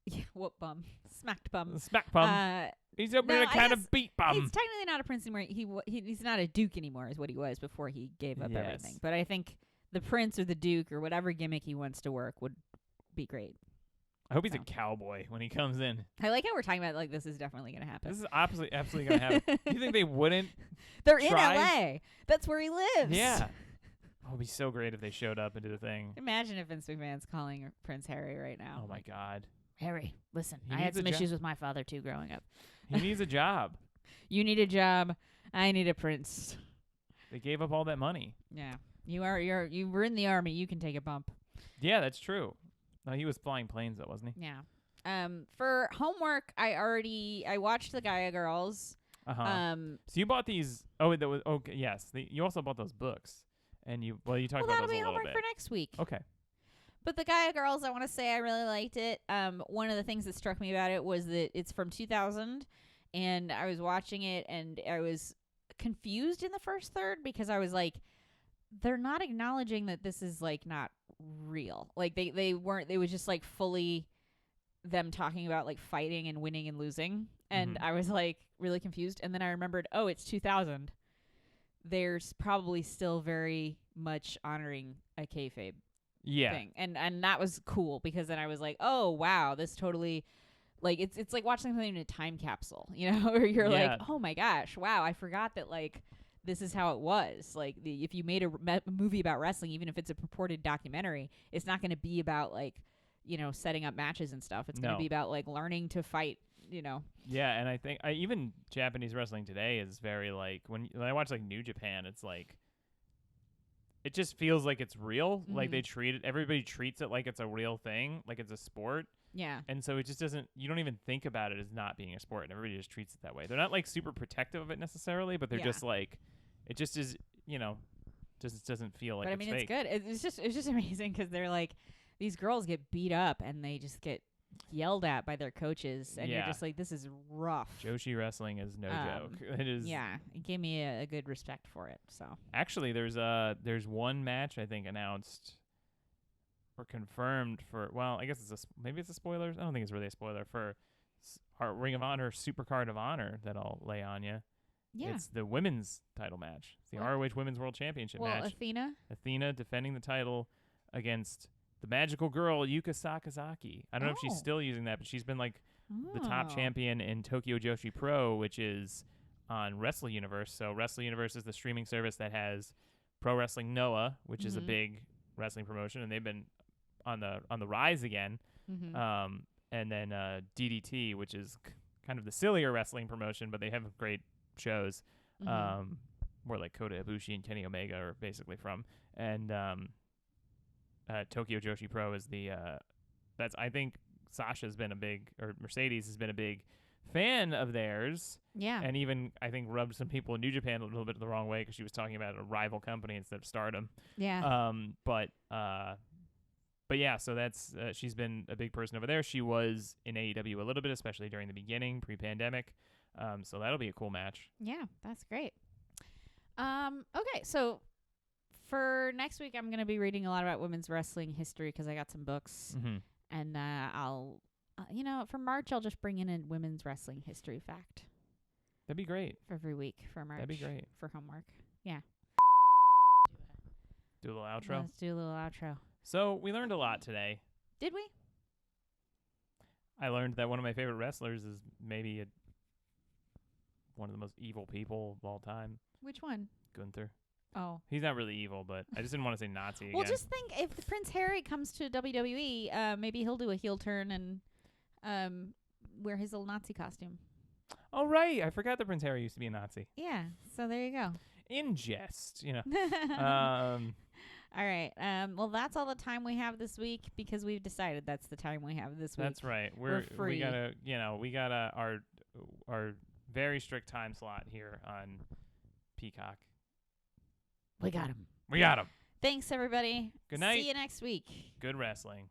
Yeah, whoop bum, smacked bum, smack bum. He's opening a can of beat bum. He's technically not a prince anymore. He's not a duke anymore, is what he was before he gave up everything. But I think the prince or the duke or whatever gimmick he wants to work would be great. I hope he's a cowboy when he comes in. I like how we're talking about like this is definitely going to happen. This is absolutely going to happen. You think they wouldn't? They're in LA. That's where he lives. Yeah. Oh, it'd be so great if they showed up and did a thing. Imagine if Vince McMahon's calling Prince Harry right now. Oh my God. Harry, listen, I had some issues with my father too growing up. He needs a job. You need a job. I need a prince. They gave up all that money. Yeah. You were in the army. You can take a bump. Yeah, that's true. No, he was flying planes though, wasn't he? Yeah. For homework, I watched the Gaia Girls. So you bought these? Oh, that was okay. Yes, you also bought those books, and you talked about those a little bit. Well, that'll be homework for next week. Okay. But the Gaia Girls, I want to say I really liked it. One of the things that struck me about it was that it's from 2000, and I was watching it, and I was confused in the first third because I was like, they're not acknowledging that this is like not real. Like they weren't. It was just like fully them talking about like fighting and winning and losing, and I was like really confused. And then I remembered, oh, it's 2000. There's probably still very much honoring a kayfabe. Thing. And that was cool because then I was like, oh wow, this totally like it's like watching something in a time capsule, you know, where you're like, oh my gosh, wow, I forgot that like this is how it was. Like if you made a movie about wrestling, even if it's a purported documentary, it's not going to be about like, you know, setting up matches and stuff. It's going to be about like learning to fight, you know. Yeah, and I think even Japanese wrestling today is very like when I watch like New Japan, it's like it just feels like it's real. Like everybody treats it like it's a real thing, like it's a sport. Yeah. And so it just doesn't, you don't even think about it as not being a sport, and everybody just treats it that way. They're not like super protective of it necessarily, but they're just like, it just is, you know, just doesn't feel like it's fake. But I mean, it's good. It's just amazing because they're like, these girls get beat up and they just get yelled at by their coaches, and you're just like, this is rough. Joshi wrestling is no joke. It is. Yeah, it gave me a good respect for it. So actually, there's one match I think announced or confirmed for. Well, I guess maybe it's a spoiler. I don't think it's really a spoiler for our Ring of Honor Supercard of Honor that I'll lay on you. Yeah, it's the women's title match. It's the ROH Women's World Championship match. Athena defending the title against the magical girl, Yuka Sakazaki. I don't know if she's still using that, but she's been like the top champion in Tokyo Joshi Pro, which is on Wrestle Universe. So Wrestle Universe is the streaming service that has Pro Wrestling Noah, which is a big wrestling promotion, and they've been on the rise again. And then DDT, which is kind of the sillier wrestling promotion, but they have great shows. More like Kota Ibushi and Kenny Omega are basically from. And Tokyo Joshi Pro is I think Sasha's been Mercedes has been a big fan of theirs. Yeah. And even, I think, rubbed some people in New Japan a little bit the wrong way because she was talking about a rival company instead of Stardom. Yeah. But yeah, so that's, she's been a big person over there. She was in AEW a little bit, especially during the beginning, pre-pandemic. So that'll be a cool match. Yeah, that's great. Okay, so for next week, I'm going to be reading a lot about women's wrestling history because I got some books. And I'll, for March, I'll just bring in a women's wrestling history fact. That'd be great. For every week for March. That'd be great. For homework. Yeah. Do a little outro. Let's do a little outro. So we learned a lot today. Did we? I learned that one of my favorite wrestlers is maybe one of the most evil people of all time. Which one? Gunther. Oh. He's not really evil, but I just didn't want to say Nazi again. Well, just think if Prince Harry comes to WWE, maybe he'll do a heel turn and wear his little Nazi costume. Oh, right. I forgot that Prince Harry used to be a Nazi. Yeah. So there you go. In jest, you know. All right. Well, that's all the time we have this week because we've decided that's the time we have this week. That's right. We're free. We gotta our very strict time slot here on Peacock. We got him. We got him. Thanks, everybody. Good night. See you next week. Good wrestling.